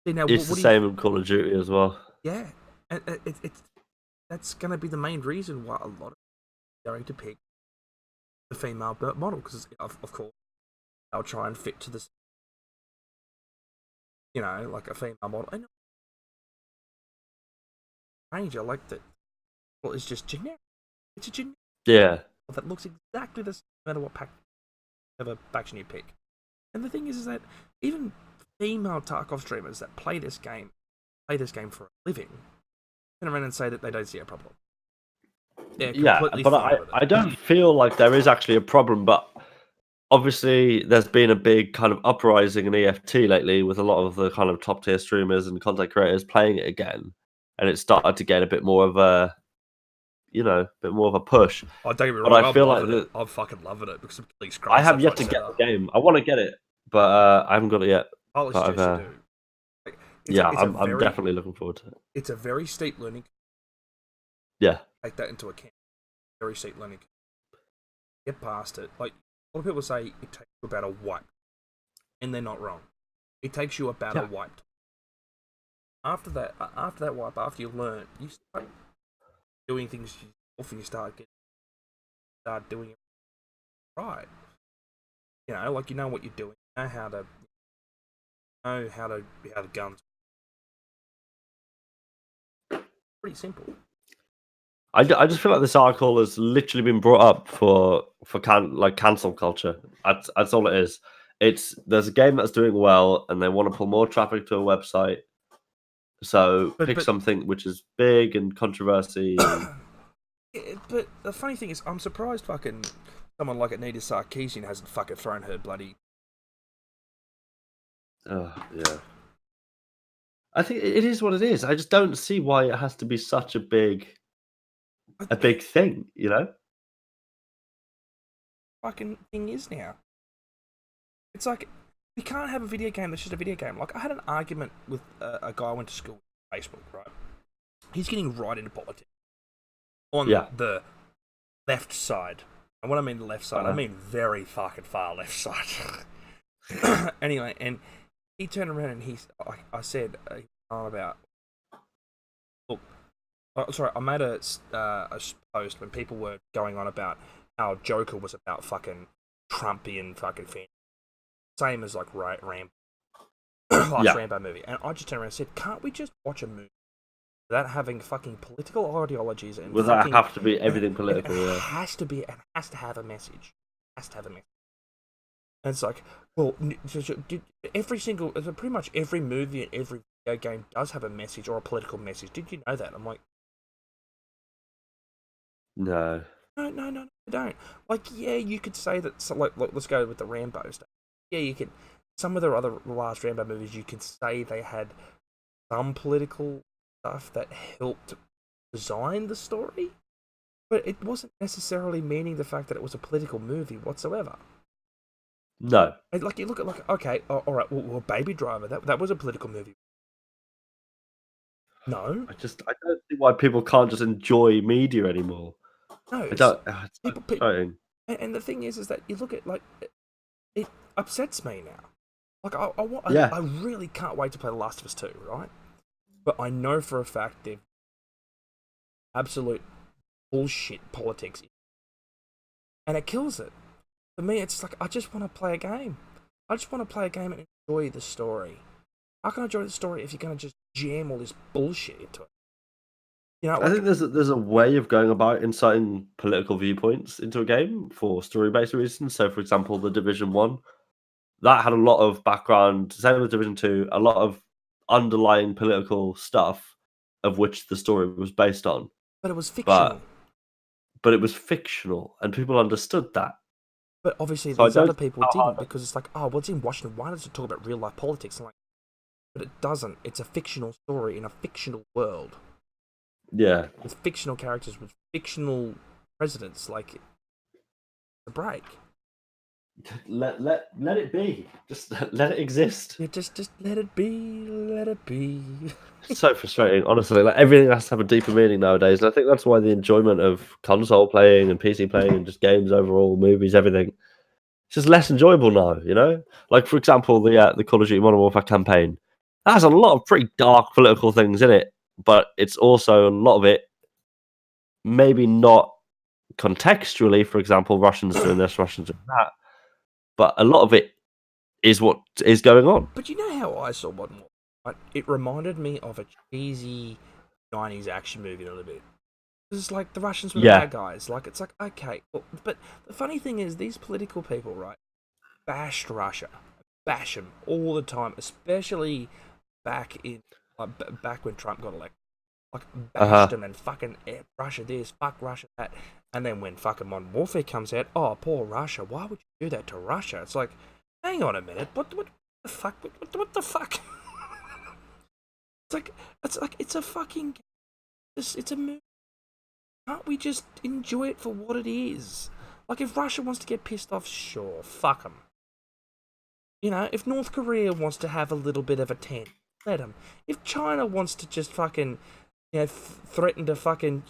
See, now, it's the same in Call of Duty as well. Yeah, and that's going to be the main reason why a lot of people are going to pick the female model because, of course, they'll try and fit to this, like a female model. And Ranger, like that, well, it's just generic. It's a generic. Yeah. That looks exactly the same no matter what faction you pick. And the thing is that even female Tarkov streamers that play this game for a living, turn around and say that they don't see a problem. Yeah, but I don't feel like there is actually a problem, but obviously there's been a big kind of uprising in EFT lately with a lot of the kind of top tier streamers and content creators playing it again, and it started to get a bit more of a push. Don't get me wrong, but I feel like I'm fucking loving it because I have yet to get the game. I want to get it, but I haven't got it yet. I'll suggest you do. I'm definitely looking forward to it. It's a very steep learning. Yeah. Take that into account. Very steep learning. Get past it. Like a lot of people say, it takes you about a wipe, and they're not wrong. It takes you about a wipe. After that wipe, after you learn, you start doing things yourself, and you start doing it right. Like you know what you're doing. You know how the guns. Pretty simple. I just feel like this article has literally been brought up for cancel culture. That's all it is. There's a game that's doing well, and they want to pull more traffic to a website. So pick something which is big and controversy. But the funny thing is, I'm surprised fucking someone like Anita Sarkeesian hasn't fucking thrown her bloody. Oh yeah. I think it is what it is. I just don't see why it has to be such a big thing, Fucking thing is now. It's like we can't have a video game that's just a video game. Like I had an argument with a guy I went to school with Facebook, right? He's getting right into politics on the left side. And when I mean the left side, I mean very fucking far left side. Anyway, and he turned around and I said about. Look, I made a post when people were going on about how Joker was about fucking Trumpian fucking fan. Same as like Rambo. Last Rambo movie. And I just turned around and said, can't we just watch a movie without having fucking political ideologies and without have to be everything political? It has to be. It has to have a message. It has to have a message. And it's like, well, pretty much every movie and every video game does have a message or a political message. Did you know that? I'm like, no, I don't. Like, yeah, you could say that. So, like, let's go with the Rambo stuff. Yeah, you could. Some of the last Rambo movies, you could say they had some political stuff that helped design the story, but it wasn't necessarily meaning the fact that it was a political movie whatsoever. No. Like you look at okay, all right, well, Baby Driver, that was a political movie. No, I don't see why people can't just enjoy media anymore. no. I don't. It's so People, frustrating. and the thing is that you look at like it upsets me now. Like Yeah. I really can't wait to play The Last of Us 2, right? But I know for a fact they've absolute bullshit politics, and it kills it. For me, it's like I just want to play a game. I just want to play a game and enjoy the story. How can I enjoy the story if you're going to just jam all this bullshit into it? You know, I think there's a way of going about inserting political viewpoints into a game for story-based reasons. So, for example, the Division 1, that had a lot of background, same with Division 2, a lot of underlying political stuff of which the story was based on. but it was fictional. But it was fictional, and people understood that. But obviously, So these other people didn't, because it's like, oh, well, it's in Washington. Why does it talk about real life politics? I'm like, but it doesn't. It's a fictional story in a fictional world. Yeah. With fictional characters, with fictional presidents. Like, a break. Let it be. Just let it exist. Yeah, just let it be. Let it be. It's so frustrating, honestly. Like everything has to have a deeper meaning nowadays, and I think that's why the enjoyment of console playing and PC playing and just games overall, movies, everything, it's just less enjoyable now. You know, like for example, the Call of Duty Modern Warfare campaign that has a lot of pretty dark political things in it, but it's also a lot of it maybe not contextually. For example, Russians doing this, Russians doing that, but a lot of it is what is going on. But you know how I saw Modern Warfare? Right? It reminded me of a cheesy 90s action movie a little bit. It's like the Russians were the bad guys. Like, it's like, okay. Well, but the funny thing is, these political people, right, bashed Russia. Bash them all the time, especially back in back when Trump got elected. Like, bashed them and fucking Russia this, fuck Russia that. And then when fucking Modern Warfare comes out, oh, poor Russia, why would you do that to Russia? It's like, hang on a minute, what the fuck? What the fuck? It's a fucking, it's a movie. Can't we just enjoy it for what it is? Like, if Russia wants to get pissed off, sure, fuck them. You know, if North Korea wants to have a little bit of a tent, let them. If China wants to just fucking, threaten to fucking,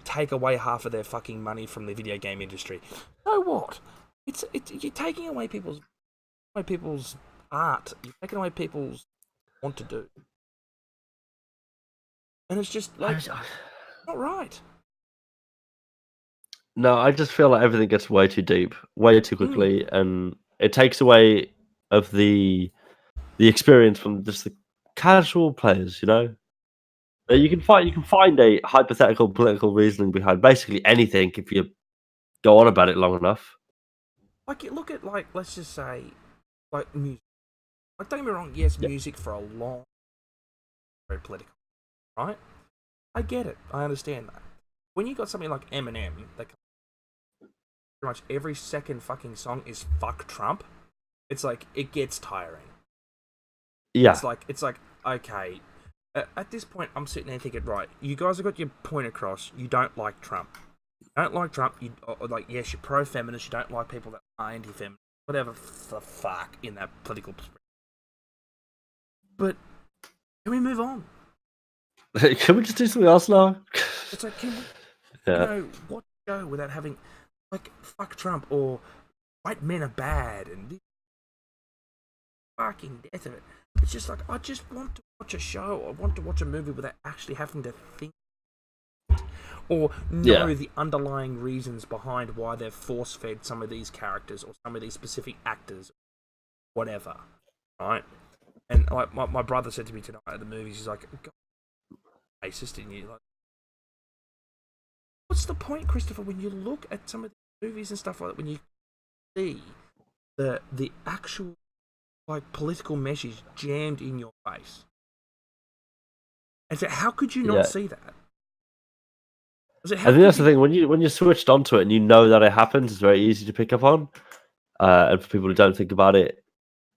take away half of their fucking money from the video game industry, so what? You're taking away people's art. You're taking away people's want to do, and it's just like not right. No, I just feel like everything gets way too deep, way too quickly, and it takes away of the experience from just the casual players. You know, you can find a hypothetical political reasoning behind basically anything if you go on about it long enough. Like, look at, like, let's just say, like, music. Like, don't get me wrong, yes, music for a long, very political, right? I get it. I understand that. When you got something like Eminem, that pretty much every second fucking song is "fuck Trump," it's like, it gets tiring. Yeah, it's like okay. At this point, I'm sitting there thinking, right, you guys have got your point across. You don't like Trump. You don't like Trump. You like, yes, you're pro-feminist. You don't like people that are anti-feminist. Whatever the fuck in that political perspective. But can we move on? can we just do something else now? It's like, can we, watch a show without having, like, fuck Trump or white men are bad and this fucking death of it. It's just like, I just want to watch a show. I want to watch a movie without actually having to think or know the underlying reasons behind why they've force-fed some of these characters or some of these specific actors, whatever, right? And like my brother said to me tonight at the movies, he's like, God, racist in you. Like, what's the point, Christopher, when you look at some of the movies and stuff like that, when you see the actual, like, political message jammed in your face? And so how could you not see that? I think that's the thing. When you're switched onto it and you know that it happens, it's very easy to pick up on. And for people who don't think about it,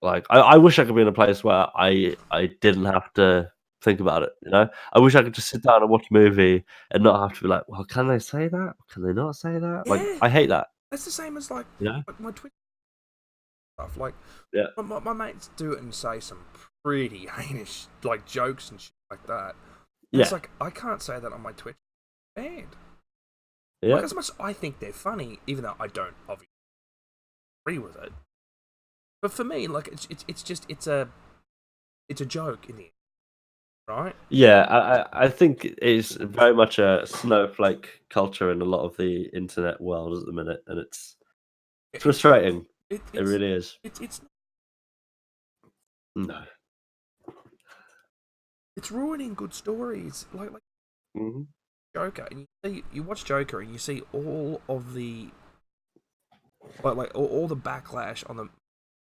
like I wish I could be in a place where I didn't have to think about it. You know, I wish I could just sit down and watch a movie and not have to be like, well, can they say that? Can they not say that? Yeah. Like, I hate that. That's the same as, like, like my Twitter stuff. Like, yeah, my mates do it and say some pretty heinous, like jokes and shit like that. And Yeah. it's like, I can't say that on my Twitch. Banned. Yeah. Like, as much as I think they're funny, even though I don't obviously agree with it. But for me, like, it's a joke in the end, right? Yeah, I think it's very much a snowflake culture in a lot of the internet world at the minute, and it's frustrating. It really is. It's No. It's ruining good stories, like Mm-hmm. Joker, and you watch Joker and you see all of the like all the backlash on the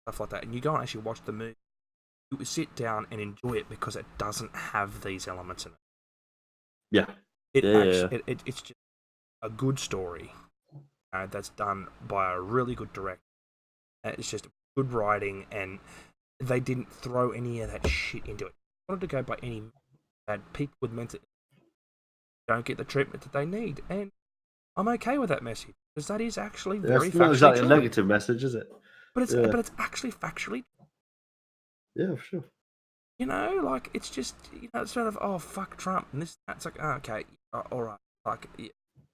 stuff like that, and you go and actually watch the movie. You sit down and enjoy it because it doesn't have these elements in it. Yeah. It's just a good story that's done by a really good director. It's just good writing, and they didn't throw any of that shit into it. They wanted to go by any that people with mental don't get the treatment that they need, and I'm okay with that message because that is actually very It's not factually exactly true. a negative message, is it? But it's actually factually. Yeah, for sure. You know, like, it's just, sort of, oh, fuck Trump, and this, that's like, oh, okay, alright, like, yeah,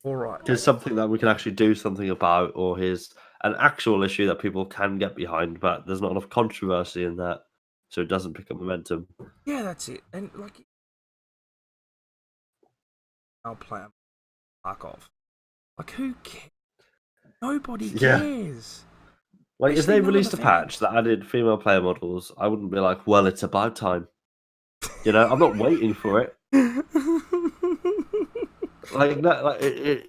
alright. There's something that we can actually do something about, or here's an actual issue that people can get behind, but there's not enough controversy in that, so it doesn't pick up momentum. Yeah, that's it, and, like, I'll play them, fuck off. Like, who cares? Nobody cares. Like, if Especially they none of released the a patch that added female player models, I wouldn't be like, well, it's about time. You know, I'm not waiting for it.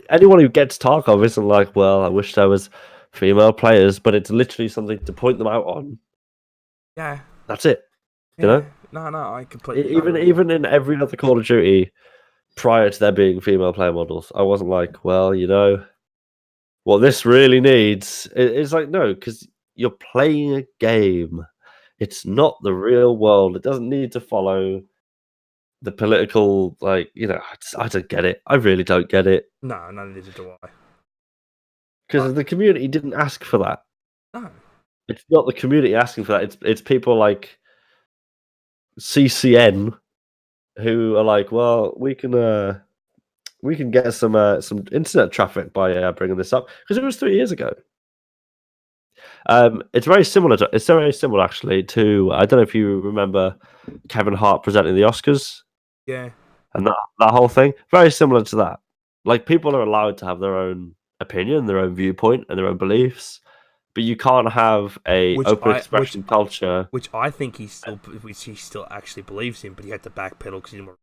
Anyone who gets Tarkov isn't like, well, I wish there was female players, but it's literally something to point them out on. Yeah. That's it. Yeah. You know? No, I completely even in every other Call of Duty, prior to there being female player models, I wasn't like, well, you know, what this really needs. It's like, no, because you're playing a game. It's not the real world. It doesn't need to follow the political, like, you know, I don't get it. I really don't get it. No, neither do I. Because the community didn't ask for that. No. It's not the community asking for that. It's people like CCN who are like, well, we can get some internet traffic by bringing this up, because it was 3 years ago. It's very similar actually to, I don't know if you remember Kevin Hart presenting the Oscars. Yeah. And that whole thing, very similar to that. Like, people are allowed to have their own opinion, their own viewpoint, and their own beliefs, but you can't have open expression culture. Which I think he still actually believes in, but he had to backpedal because he didn't want.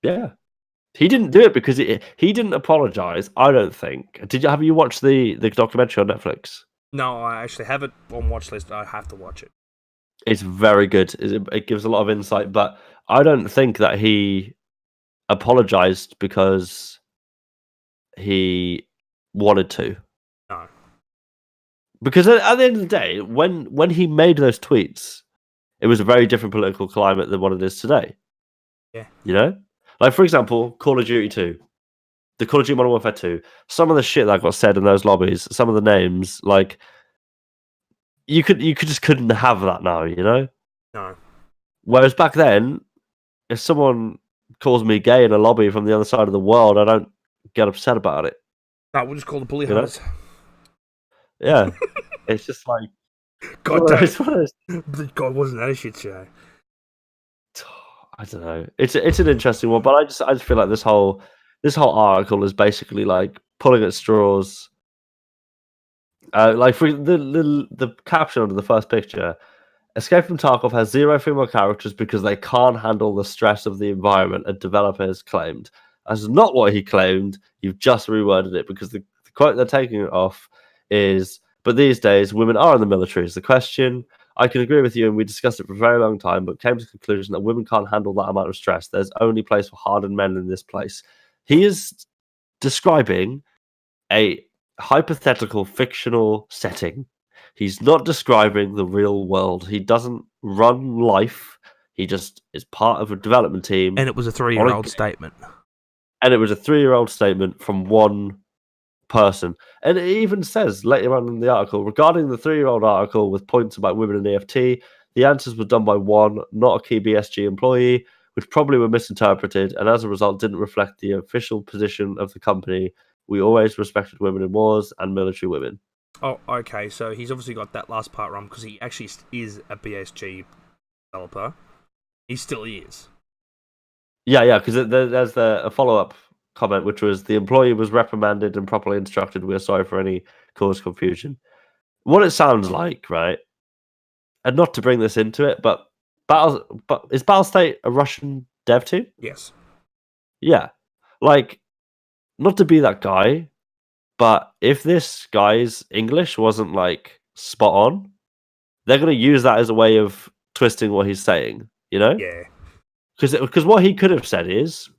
Yeah, he didn't do it because he didn't apologize. I don't think. Have you watched the documentary on Netflix? No, I actually have it on watch list. I have to watch it. It's very good. It gives a lot of insight, but I don't think that he apologized because he wanted to. No. Because at the end of the day, when he made those tweets, it was a very different political climate than what it is today. Yeah. You know? Like, for example, Call of Duty 2. The Call of Duty Modern Warfare 2. Some of the shit that got said in those lobbies, some of the names, like, you couldn't have that now, you know? No. Whereas back then, if someone calls me gay in a lobby from the other side of the world, I don't get upset about it. No, we'll just call the bully hunters. Yeah. It's just like, God wasn't that a shit show? I don't know. It's an interesting one, but I just feel like this whole article is basically like pulling at straws. Like, for the caption under the first picture, Escape from Tarkov has 0 female characters because they can't handle the stress of the environment, a developer has claimed. That's not what he claimed. You've just reworded it, because the quote they're taking it off is, but these days women are in the military is the question. I can agree with you, and we discussed it for a very long time, but came to the conclusion that women can't handle that amount of stress. There's only place for hardened men in this place. He is describing a hypothetical fictional setting. He's not describing the real world. He doesn't run life. He just is part of a development team. And it was a 3-year-old statement. And it was a 3-year-old statement from one person. And it even says later on in the article, regarding the 3-year-old article with points about women in EFT, The answers were done by one, not a key BSG employee, which probably were misinterpreted, and as a result didn't reflect the official position of the company. We always respected women in wars and military women. Oh, okay. So he's obviously got that last part wrong because he actually is a BSG developer. He still is. Yeah, because there's a follow-up comment, which was the employee was reprimanded and properly instructed. We are sorry for any caused confusion. What it sounds like, right? And not to bring this into it, but is Battlestate a Russian dev team? Yes. Yeah. Like, not to be that guy, but if this guy's English wasn't like spot on, they're going to use that as a way of twisting what he's saying, you know? Yeah. Because what he could have said is,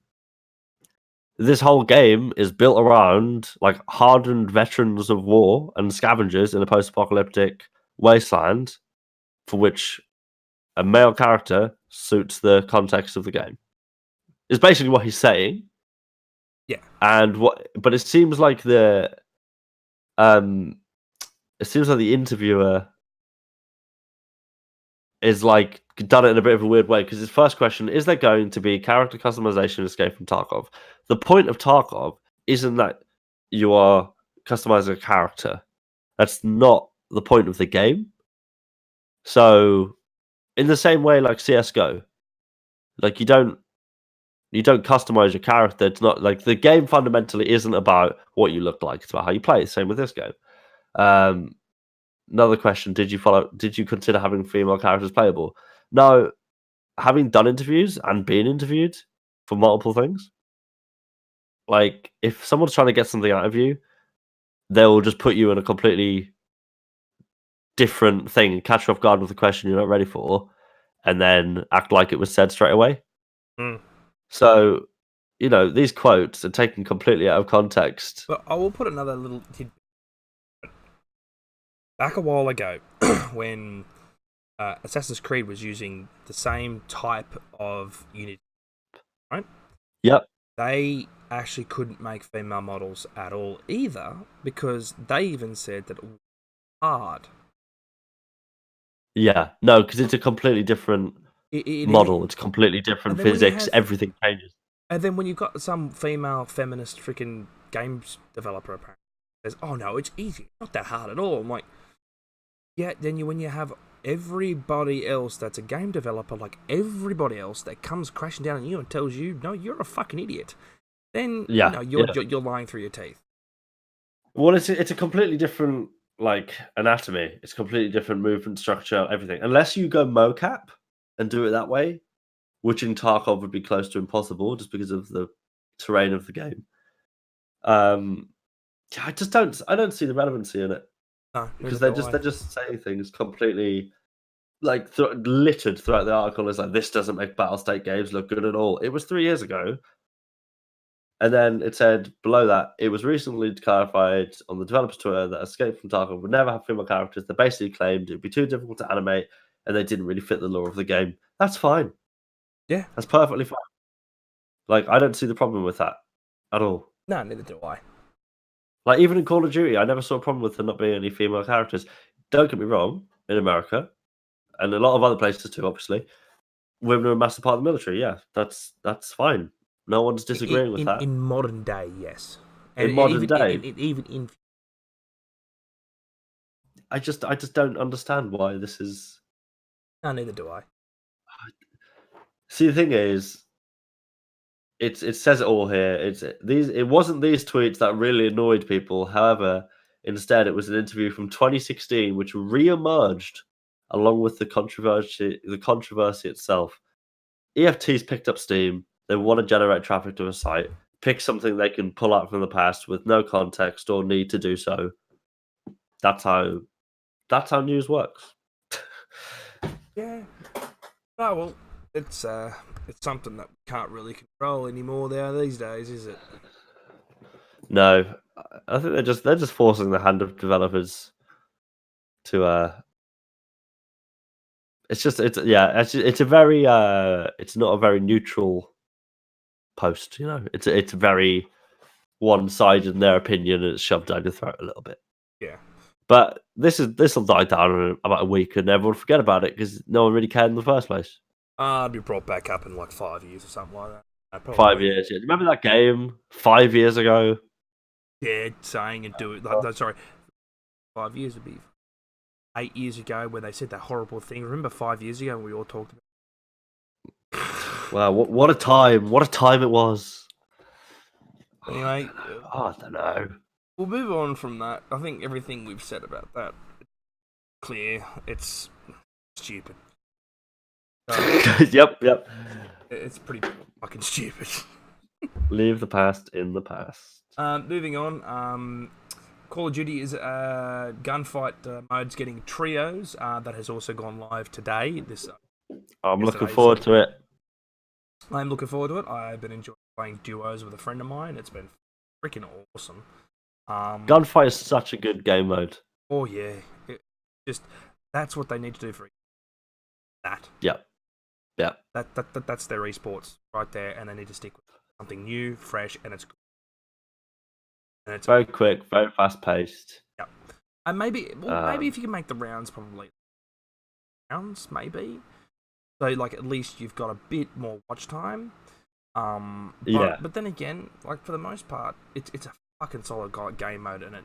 this whole game is built around like hardened veterans of war and scavengers in a post-apocalyptic wasteland, for which a male character suits the context of the game. Is basically what he's saying. Yeah. But it seems like the interviewer is like done it in a bit of a weird way, because his first question is there going to be character customization escape from Tarkov? The point of Tarkov isn't that you are customizing a character. That's not the point of the game. So in the same way like CS:GO, like you don't customize your character. It's not like the game fundamentally isn't about what you look like, it's about how you play. Same with this game. Another question: Did you consider having female characters playable? No. Having done interviews and been interviewed for multiple things, like if someone's trying to get something out of you, they'll just put you in a completely different thing, catch you off guard with a question you're not ready for, and then act like it was said straight away. So, these quotes are taken completely out of context. But I will put another little tidbit. Back a while ago, when Assassin's Creed was using the same type of Unity, right? Yep. They actually couldn't make female models at all either, because they even said that it was hard. Yeah, no, because it's a completely different model. It's completely different physics. Everything changes. And then when you've got some female feminist freaking games developer apparently says, "Oh no, it's easy. It's not that hard at all." I'm like, yeah. Then when you have everybody else that's a game developer, like everybody else that comes crashing down on you and tells you, "No, you're a fucking idiot," then you're lying through your teeth. Well, it's a completely different like anatomy. It's completely different movement structure, everything. Unless you go mocap and do it that way, which in Tarkov would be close to impossible just because of the terrain of the game. I don't see the relevancy in it. No, because they're just saying things completely like littered throughout the article. It's like, this doesn't make Battlestate games look good at all. It was 3 years ago. And then it said below that, it was recently clarified on the developer's Twitter that Escape from Tarkov would never have female characters. They basically claimed it would be too difficult to animate and they didn't really fit the lore of the game. That's fine. Yeah. That's perfectly fine. Like, I don't see the problem with that at all. No, neither do I. Like, even in Call of Duty, I never saw a problem with there not being any female characters. Don't get me wrong, in America, and a lot of other places too, obviously, women are a massive part of the military. Yeah, that's fine. No one's disagreeing with that. In modern day, yes. In modern day. Even in... I just don't understand why this is... No, neither do I. See, the thing is, it says it all here. It wasn't these tweets that really annoyed people. However, instead, it was an interview from 2016, which re-emerged along with the controversy itself. EFT's picked up steam. They want to generate traffic to a site, pick something they can pull out from the past with no context or need to do so. That's how news works. Yeah. Oh well, it's something that we can't really control anymore these days, is it? No, I think they're just forcing the hand of developers to. It's a very it's not a very neutral post, you know. It's very one-sided in their opinion, and it's shoved down your throat a little bit. Yeah. But this will die down in about a week, and everyone will forget about it because no one really cared in the first place. It'd be brought back up in like 5 years or something like that. 5 years. Yeah. Do you remember that game 5 years ago? Yeah, saying and do it. No, sorry, 5 years would be 8 years ago when they said that horrible thing. Remember 5 years ago when we all talked about. Wow, what a time! What a time it was. Anyway, I don't know. We'll move on from that. I think everything we've said about that is clear. It's stupid. Yep. It's pretty fucking stupid. Leave the past in the past. Moving on. Call of Duty is gunfight mode's getting trios. That has also gone live today. I'm looking forward to it. I'm looking forward to it. I've been enjoying playing duos with a friend of mine. It's been freaking awesome. Gunfight is such a good game mode. Oh yeah, that's what they need to do for that. Yeah. That's their esports right there, and they need to stick with something new, fresh, and it's very quick, very fast paced. Yeah, and maybe if you can make the rounds maybe. So like at least you've got a bit more watch time. But then again, like for the most part, it's a fucking solid game mode, and it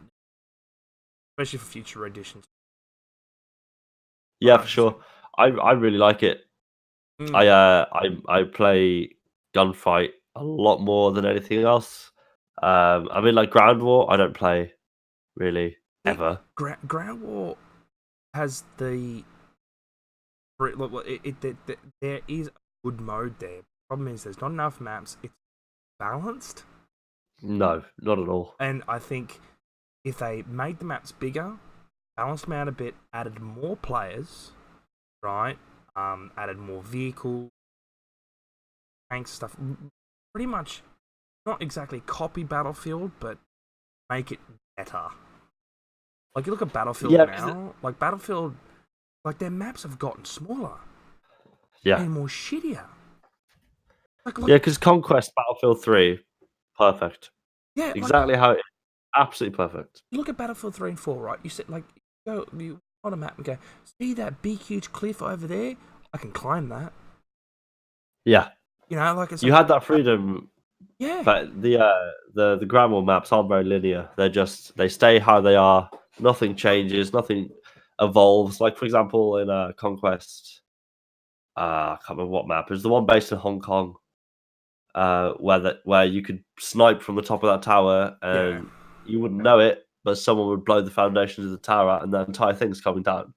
especially for future editions. Yeah, for sure. I really like it. I play gunfight a lot more than anything else. I mean, like Ground War, I don't play really ever. Ground War has there is a good mode there. Problem is, there's not enough maps. It's balanced. No, not at all. And I think if they made the maps bigger, balanced them out a bit, added more players, right? Added more vehicles, tanks, stuff. Pretty much, not exactly copy Battlefield, but make it better. Like you look at Battlefield now, like Battlefield, like their maps have gotten smaller. Yeah. And more shittier. Yeah, because Conquest Battlefield 3, perfect. Yeah, exactly how it is. Absolutely perfect. You look at Battlefield 3 and 4, right? You sit you on a map and go, see that big huge cliff over there? I can climb that. Yeah. You know, like you had that freedom. Yeah. But the Ground War maps aren't very linear. They stay how they are. Nothing changes. Nothing evolves. Like for example, in Conquest, I can't remember what map. It was the one based in Hong Kong, where you could snipe from the top of that tower and you wouldn't know it, but someone would blow the foundations of the tower out and the entire thing's coming down.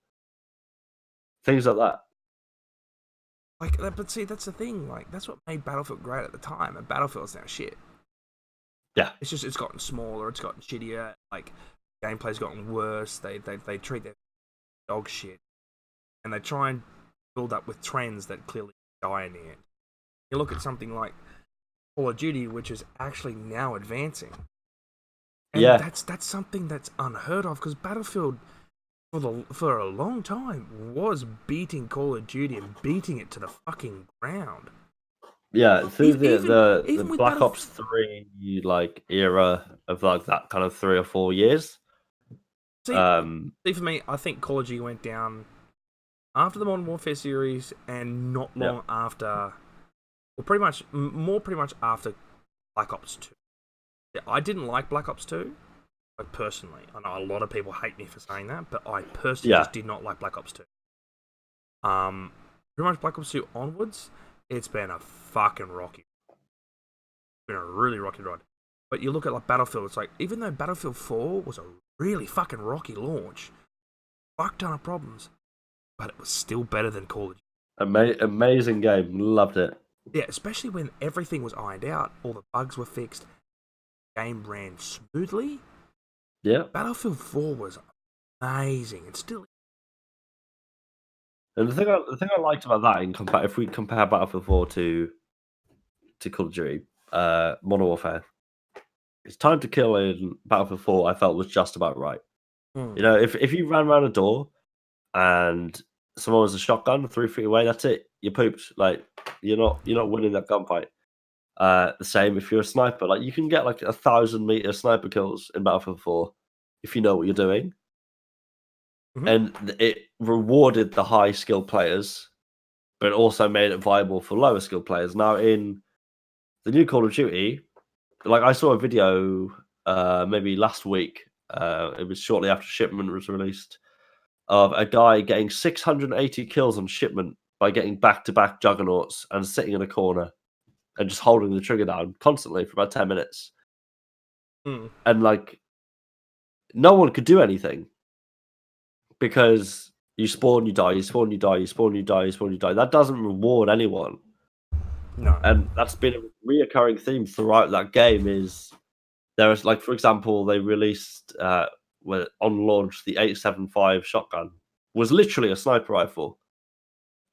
Things like that. But see, that's the thing. Like, that's what made Battlefield great at the time, and Battlefield's now shit. Yeah, it's gotten smaller. It's gotten shittier. Like, gameplay's gotten worse. They treat their dog shit, and they try and build up with trends that clearly die in the end. You look at something like Call of Duty, which is actually now advancing. And that's something that's unheard of, because Battlefield, for a long time, was beating Call of Duty and beating it to the fucking ground. Yeah, through the Black Ops 3 like era of like that kind of 3 or 4 years. See, for me, I think Call of Duty went down after the Modern Warfare series, and not long after, well, pretty much after Black Ops 2. Yeah, I didn't like Black Ops 2, like personally. I know a lot of people hate me for saying that, but I personally just did not like Black Ops 2. Pretty much Black Ops 2 onwards, it's been a fucking rocky. It's been a really rocky ride. But you look at like Battlefield, it's like, even though Battlefield 4 was a really fucking rocky launch, fuck ton of problems, but it was still better than Call of Duty. Amazing game, loved it. Yeah, especially when everything was ironed out, all the bugs were fixed, game ran smoothly. Yeah. Battlefield 4 was amazing. It's still. And the thing I liked about that, if we compare Battlefield 4 to Call of Duty, Modern Warfare, it's time to kill in Battlefield 4. I felt was just about right. You know, if you ran around a door and someone was a shotgun 3 feet away, that's it. You pooped. Like you're not winning that gunfight. The same if you're a sniper. Like you can get like 1,000-meter sniper kills in Battlefield 4 if you know what you're doing. and it rewarded the high skilled players, but it also made it viable for lower skilled players. Now, in the new Call of Duty, like I saw a video maybe last week. It was shortly after Shipment was released, of a guy getting 680 kills on Shipment by getting back-to-back juggernauts and sitting in a corner and just holding the trigger down constantly for about 10 minutes. And like, no one could do anything because you spawn, you die, you spawn, you die, you spawn, you die, you spawn, you die. That doesn't reward anyone. No. And that's been a reoccurring theme throughout that game. Is there is, like, for example, they released on launch the 875 shotgun was literally a sniper rifle.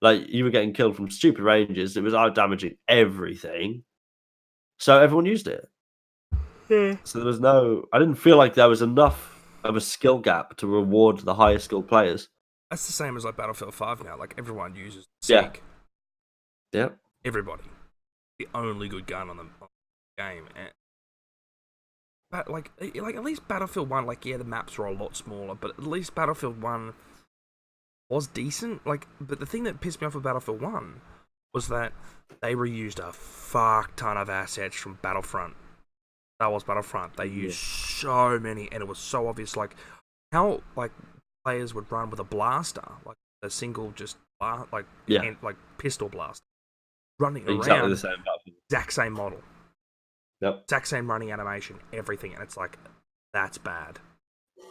Like, you were getting killed from stupid ranges. It was out damaging everything. So everyone used it. So there was I didn't feel like there was enough of a skill gap to reward the higher skilled players. That's the same as like Battlefield 5 now. Like, everyone uses SIG. Yeah. Everybody. The only good gun on the game. But like at least Battlefield 1, like, yeah, the maps were a lot smaller, but at least Battlefield 1 was decent. Like, but the thing that pissed me off with Battlefield 1 was that they reused a fuck ton of assets from Battlefront. That was Battlefront. They used so many, and it was so obvious, like, how, like, players would run with a blaster, like a single just pistol blast, running around, the same, exact same model, exact same running animation, everything, and it's like, that's bad.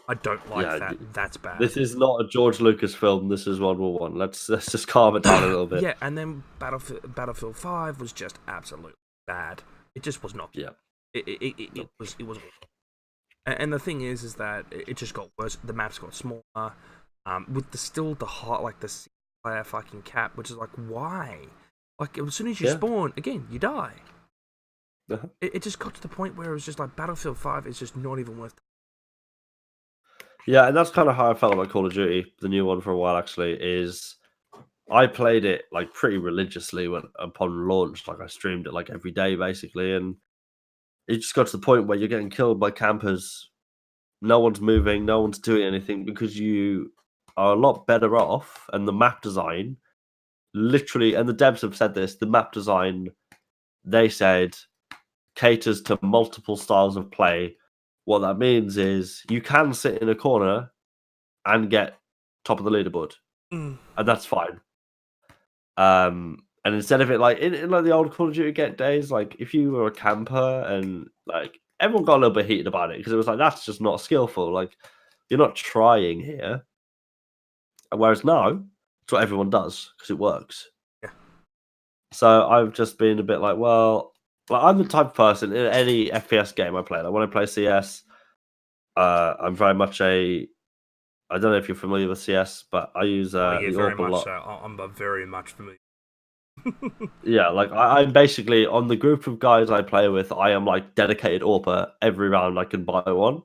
I don't like that. That's bad. This is not a George Lucas film. This is World War One. Let's just calm it down a little bit. Yeah, and then Battlefield 5 was just absolutely bad. It just was not. Yeah. It was. And the thing is that it just got worse. The maps got smaller. With the hot, like, the player fucking cap, which is like, why? Like, as soon as you spawn again, you die. It just got to the point where it was just like Battlefield 5 is just not even worth. Yeah, and that's kind of how I felt about Call of Duty, the new one, for a while. Actually, is I played it like pretty religiously upon launch. Like, I streamed it like every day basically, and it just got to the point where you're getting killed by campers. No one's moving, no one's doing anything because you are a lot better off. And the map design, literally, and the devs have said this, the map design, they said, caters to multiple styles of play. What that means is you can sit in a corner and get top of the leaderboard, and that's fine. And instead of it, like in like the old Call of Duty days, like if you were a camper and like everyone got a little bit heated about it because it was like, that's just not skillful. Like, you're not trying here. And whereas now, it's what everyone does because it works. Yeah. So I've just been a bit like, well, like, I'm the type of person in any FPS game I play. Like, when I play CS, I'm very much I don't know if you're familiar with CS, but I use the AWP a lot. So. I'm very much familiar. Yeah, like I'm basically on the group of guys I play with. I am like dedicated AWPer every round I can buy one,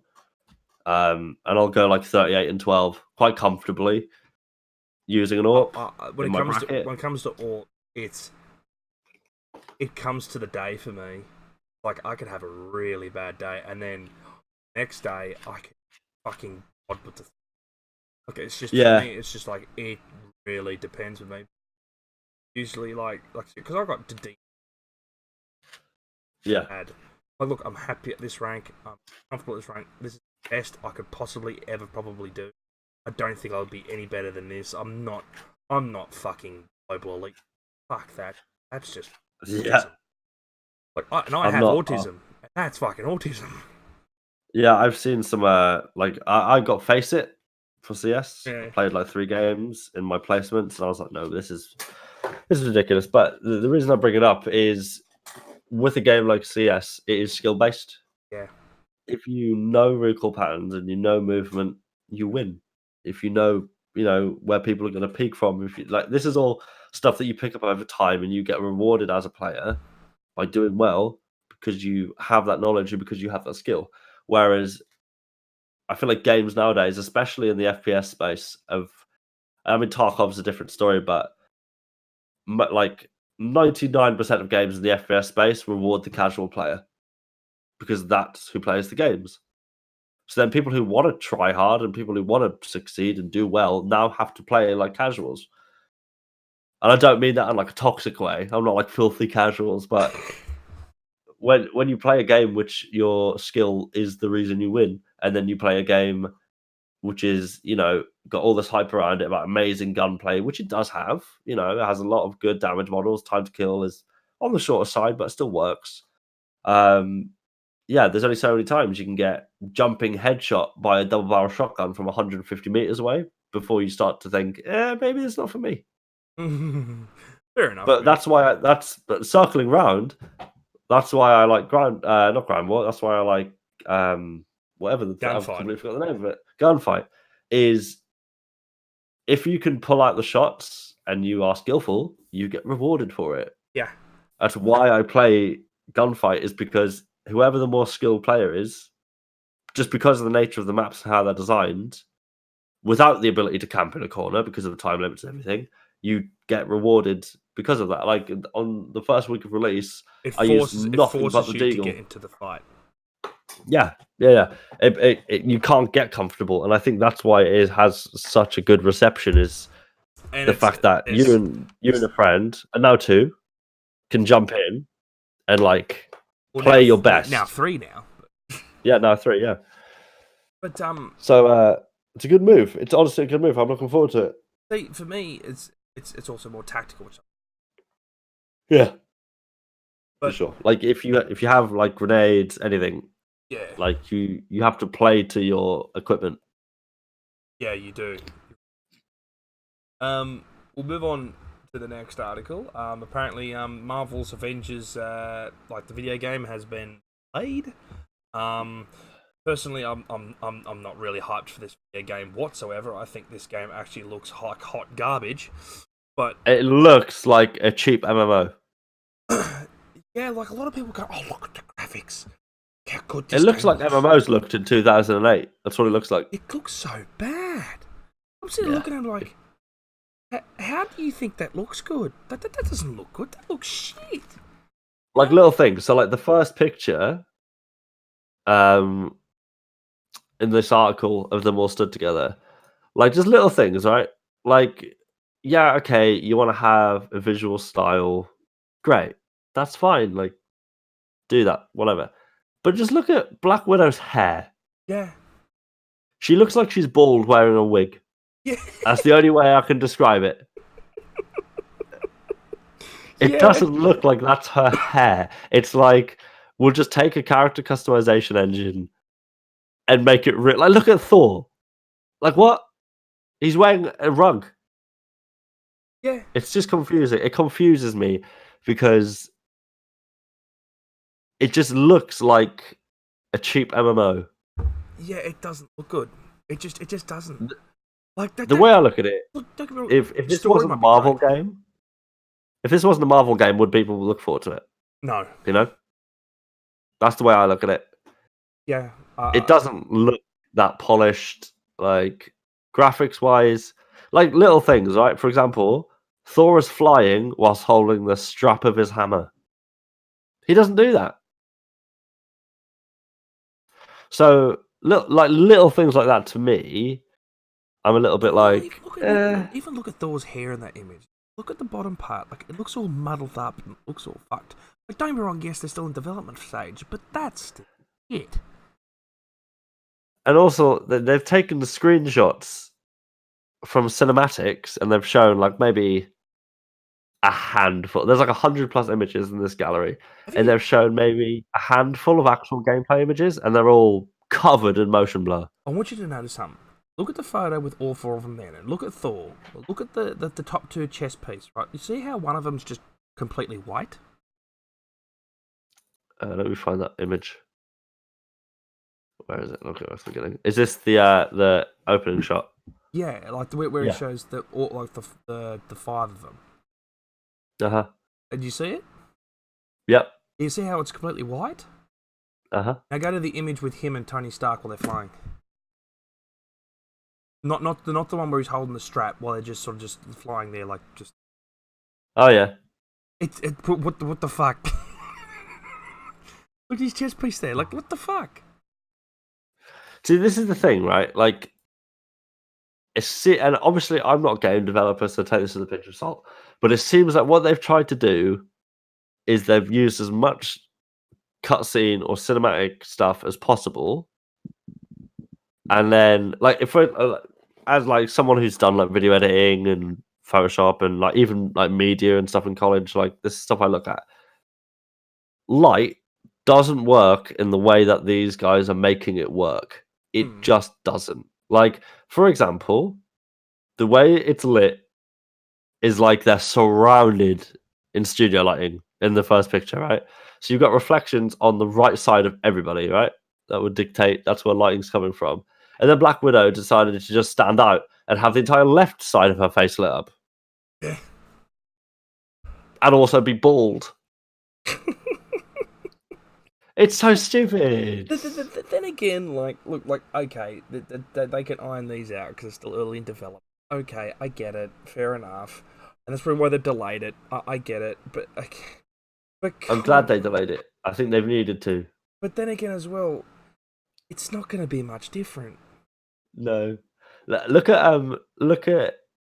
and I'll go like 38 and 12 quite comfortably using an AWP. When it comes to AWP, it comes to the day for me. Like, I could have a really bad day, and then next day I can fucking pod with the. Okay, it's just for me. It's just like, it really depends with me. Usually, like because I got to D. Yeah. Like, look, I'm happy at this rank. I'm comfortable at this rank. This is the best I could possibly ever probably do. I don't think I would be any better than this. I'm not fucking global elite. Fuck that. That's just autism. Like, I have autism. That's fucking autism. Yeah, I've seen some. Like, I got Face It for CS. Yeah. I played like 3 games in my placements, and I was like, no, this is ridiculous. But the reason I bring it up is, with a game like CS, it is skill based. Yeah. If you know recoil patterns and you know movement, you win. If you know where people are going to peek from, if you like, this is all stuff that you pick up over time, and you get rewarded as a player by doing well because you have that knowledge and because you have that skill. Whereas I feel like games nowadays, especially in the FPS space, I mean, Tarkov's a different story, but like 99% of games in the FPS space reward the casual player because that's who plays the games. So then people who want to try hard and people who want to succeed and do well now have to play like casuals. And I don't mean that in like a toxic way. I'm not like filthy casuals, but when you play a game which your skill is the reason you win, and then you play a game which is, got all this hype around it about amazing gunplay, which it does have. It has a lot of good damage models. Time to kill is on the shorter side, but it still works. There's only so many times you can get jumping headshot by a double barrel shotgun from 150 meters away before you start to think, maybe it's not for me. Fair enough. But that's why but circling round, that's why I like not ground war. That's why I like whatever the I've completely forgot the name of it. Gunfight is if you can pull out the shots and you are skillful, you get rewarded for it. Yeah, that's why I play Gunfight, is because whoever the more skilled player is, just because of the nature of the maps and how they're designed, without the ability to camp in a corner because of the time limits and everything, you get rewarded because of that. Like on the first week of release, I used nothing but the deagle to get into the fight. Yeah. You can't get comfortable, and I think that's why it has such a good reception. Is the fact that you and a friend, and now two, can jump in and play your best. Now three now. Now three. Yeah. But So it's a good move. It's honestly a good move. I'm looking forward to it. See, for me, it's also more tactical. Yeah. But, for sure. Like if you have like grenades, anything. Yeah. Like you have to play to your equipment. Yeah, you do. We'll move on to the next article. Apparently, Marvel's Avengers, the video game, has been played. Personally, I'm not really hyped for this video game whatsoever. I think this game actually looks like hot garbage. But it looks like a cheap MMO. Yeah, like a lot of people go, "Oh, look at the graphics. How good this It looks like MMOs looked in 2008. That's what it looks like. It looks so bad. I'm sitting looking at it like, how do you think that looks good? That doesn't look good. That looks shit. Like little things. So like the first picture, in this article of them all stood together, like just little things, right? Like, yeah, okay, you want to have a visual style, great, that's fine. Like, do that, whatever. But just look at Black Widow's hair. Yeah. She looks like she's bald wearing a wig. Yeah. That's the only way I can describe it. It doesn't look like that's her hair. It's like, we'll just take a character customization engine and make it real. Like, look at Thor. Like, what? He's wearing a rug. Yeah. It's just confusing. It confuses me because it just looks like a cheap MMO. Yeah, it doesn't look good. It just doesn't. Like the way I look at it, if this wasn't a Marvel game, would people look forward to it? No. That's the way I look at it. Yeah. It doesn't look that polished, like graphics wise. Like little things, right? For example, Thor is flying whilst holding the strap of his hammer. He doesn't do that. So, little things like that to me, I'm a little bit like. Even look at Thor's hair in that image. Look at the bottom part. Like, it looks all muddled up and it looks all fucked. Like, don't be wrong, yes, they're still in development stage, but that's it. And also, they've taken the screenshots from cinematics and they've shown like maybe a handful. There's like 100+ images in this gallery, and they've shown maybe a handful of actual gameplay images, and they're all covered in motion blur. I want you to notice something. Look at the photo with all four of them there, and look at Thor. Look at the top two chest piece, right? You see how one of them's just completely white? Let me find that image. Where is it? Okay, I was forgetting. Is this the opening shot? Yeah, like where it shows the five of them. Uh-huh. Did you see it? Yep. You see how it's completely white? Uh-huh. Now go to the image with him and Tony Stark while they're flying. Not the one where he's holding the strap while they're just sort of just flying there, like just. Oh yeah. What the fuck? Look at his chest piece there. Like, what the fuck? See, this is the thing, right? Like, and obviously I'm not a game developer, so take this with a pinch of salt. But it seems like what they've tried to do is they've used as much cutscene or cinematic stuff as possible, and then like if as like someone who's done like video editing and Photoshop and like even like media and stuff in college, like this is stuff I look at. Light doesn't work in the way that these guys are making it work. It just doesn't. Like, for example, the way it's lit is like they're surrounded in studio lighting in the first picture, right? So you've got reflections on the right side of everybody, right? That would dictate that's where lighting's coming from. And then Black Widow decided to just stand out and have the entire left side of her face lit up. Yeah. And also be bald. It's so stupid. Then again, like, look, like, okay, they can iron these out because it's still early in development. Okay, I get it. Fair enough. And that's probably why they've delayed it. I get it. But I'm glad they delayed it. I think they've needed to. But then again as well, it's not going to be much different. No. Look at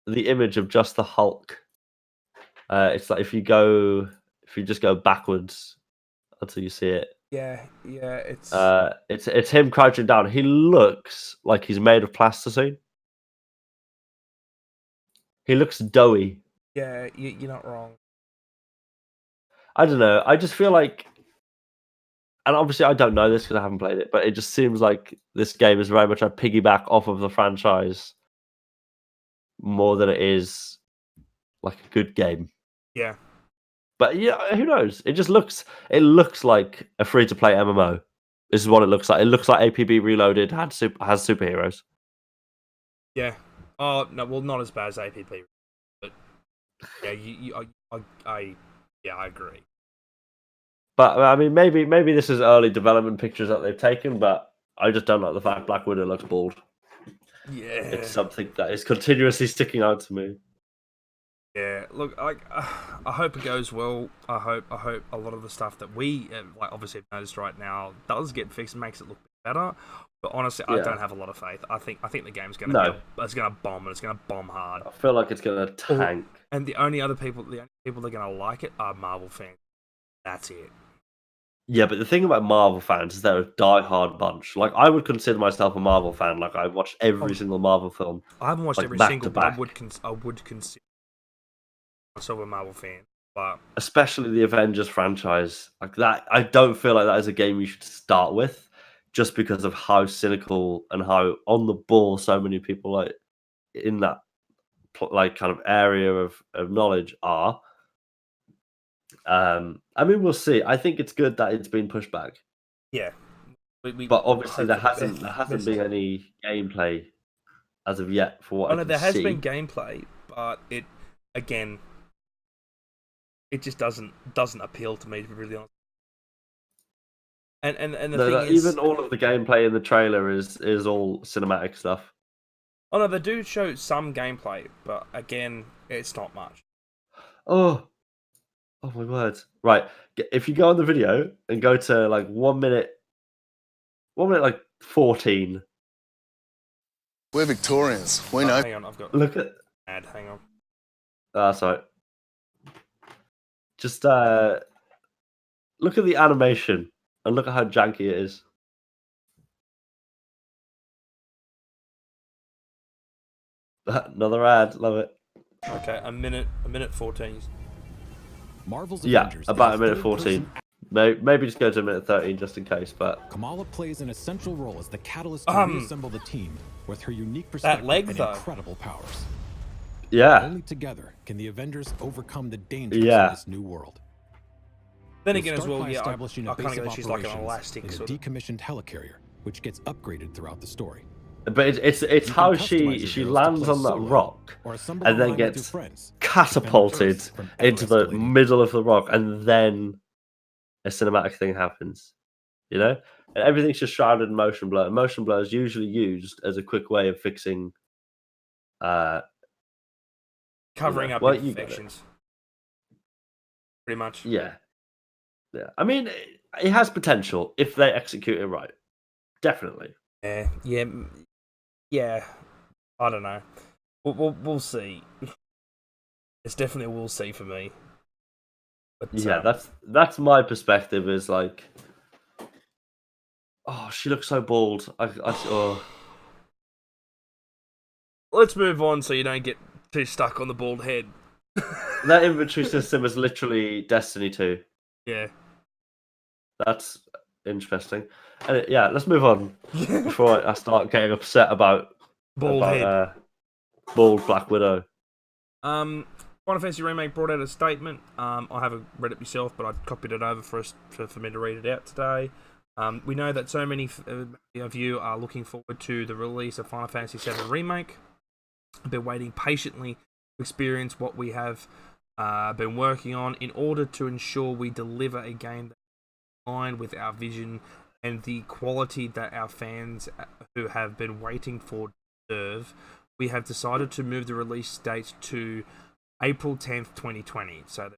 the image of just the Hulk. It's like if you just go backwards until you see it. Yeah, it's him crouching down. He looks like he's made of plasticine. He looks doughy. Yeah, you're not wrong. I don't know. I just feel like, and obviously I don't know this because I haven't played it, but it just seems like this game is very much a piggyback off of the franchise more than it is like a good game. Yeah. But yeah, who knows? It looks like a free-to-play MMO. This is what it looks like. It looks like APB Reloaded has superheroes. Yeah. Oh no, well, not as bad as APB, but yeah, I agree. But I mean, maybe this is early development pictures that they've taken, but I just don't like the fact Black Widow looks bald. Yeah, it's something that is continuously sticking out to me. Yeah, look, I hope it goes well. I hope a lot of the stuff that we like obviously have noticed right now does get fixed and makes it look better. But honestly, I don't have a lot of faith. I think the game's gonna bomb, and it's gonna bomb hard. I feel like it's gonna tank. And the only people that are gonna like it are Marvel fans. That's it. Yeah, but the thing about Marvel fans is they're a die-hard bunch. Like, I would consider myself a Marvel fan. Like, I watched every single Marvel film. I haven't watched every single, but I would consider myself a Marvel fan. But especially the Avengers franchise, like that, I don't feel like that is a game you should start with, just because of how cynical and how on the ball so many people like in that like kind of area of knowledge are. I mean, we'll see. I think it's good that it's been pushed back. Yeah, but obviously there hasn't been any gameplay as of yet for what I can there has see. been gameplay, but it just doesn't appeal to me, to be really honest. And the thing is, even all of the gameplay in the trailer is all cinematic stuff. Oh no, they do show some gameplay, but again, it's not much. Oh my word! Right, if you go on the video and go to like 1 minute like 14. We're Victorians. We know. Hang on, I've got. Look at. Hang on. Sorry. Just look at the animation and look at how janky it is. Another ad, love it. Okay, a minute 14. Marvel's Avengers about a minute 14. Maybe just go to a minute 13 just in case. But Kamala plays an essential role as the catalyst to reassemble the team with her unique perspective and incredible powers. Yeah. Only together can the Avengers overcome the dangers of this new world. Then again, as well, I kind of get that she's like an elastic a decommissioned helicarrier, which gets upgraded throughout the story. But it's how she lands on that rock and then gets catapulted into the middle of the rock, and then a cinematic thing happens. You know, and everything's just shrouded in motion blur. Motion blur is usually used as a quick way of fixing, covering up imperfections. Pretty much. Yeah. I mean, it has potential if they execute it right. Definitely. Yeah. I don't know. We'll see. It's definitely a we'll see for me. But, yeah, that's my perspective. Is like, oh, she looks so bald. Oh. Let's move on so you don't get too stuck on the bald head. That inventory system is literally Destiny 2. Yeah. That's interesting. And yeah, let's move on before I start getting upset about head. Bald Black Widow. Final Fantasy Remake brought out a statement. I haven't read it myself, but I copied it over for me to read it out today. We know that so many of you are looking forward to the release of Final Fantasy VII Remake. I've been waiting patiently to experience what we have been working on in order to ensure we deliver a game that is aligned with our vision and the quality that our fans who have been waiting for deserve. We have decided to move the release date to April 10th, 2020. So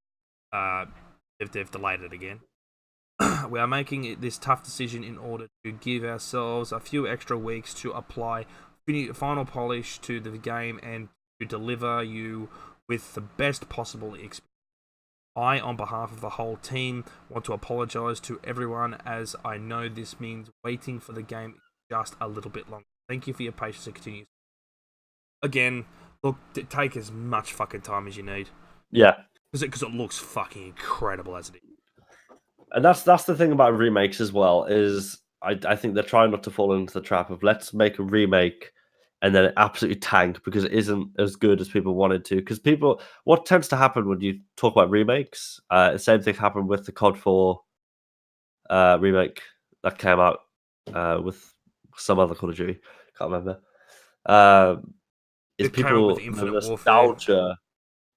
they've delayed it again. We are making this tough decision in order to give ourselves a few extra weeks to apply final polish to the game and to deliver you with the best possible experience. I, on behalf of the whole team, want to apologize to everyone, as I know this means waiting for the game just a little bit longer. Thank you for your patience and continues. Again, look, take as much fucking time as you need. Yeah. Because it looks fucking incredible as it is. And that's the thing about remakes as well, is I think they're trying not to fall into the trap of let's make a remake and then it absolutely tank because it isn't as good as people wanted to. Because what tends to happen when you talk about remakes, the same thing happened with the COD 4 remake that came out with some other Call of Duty, can't remember. Is people, the nostalgia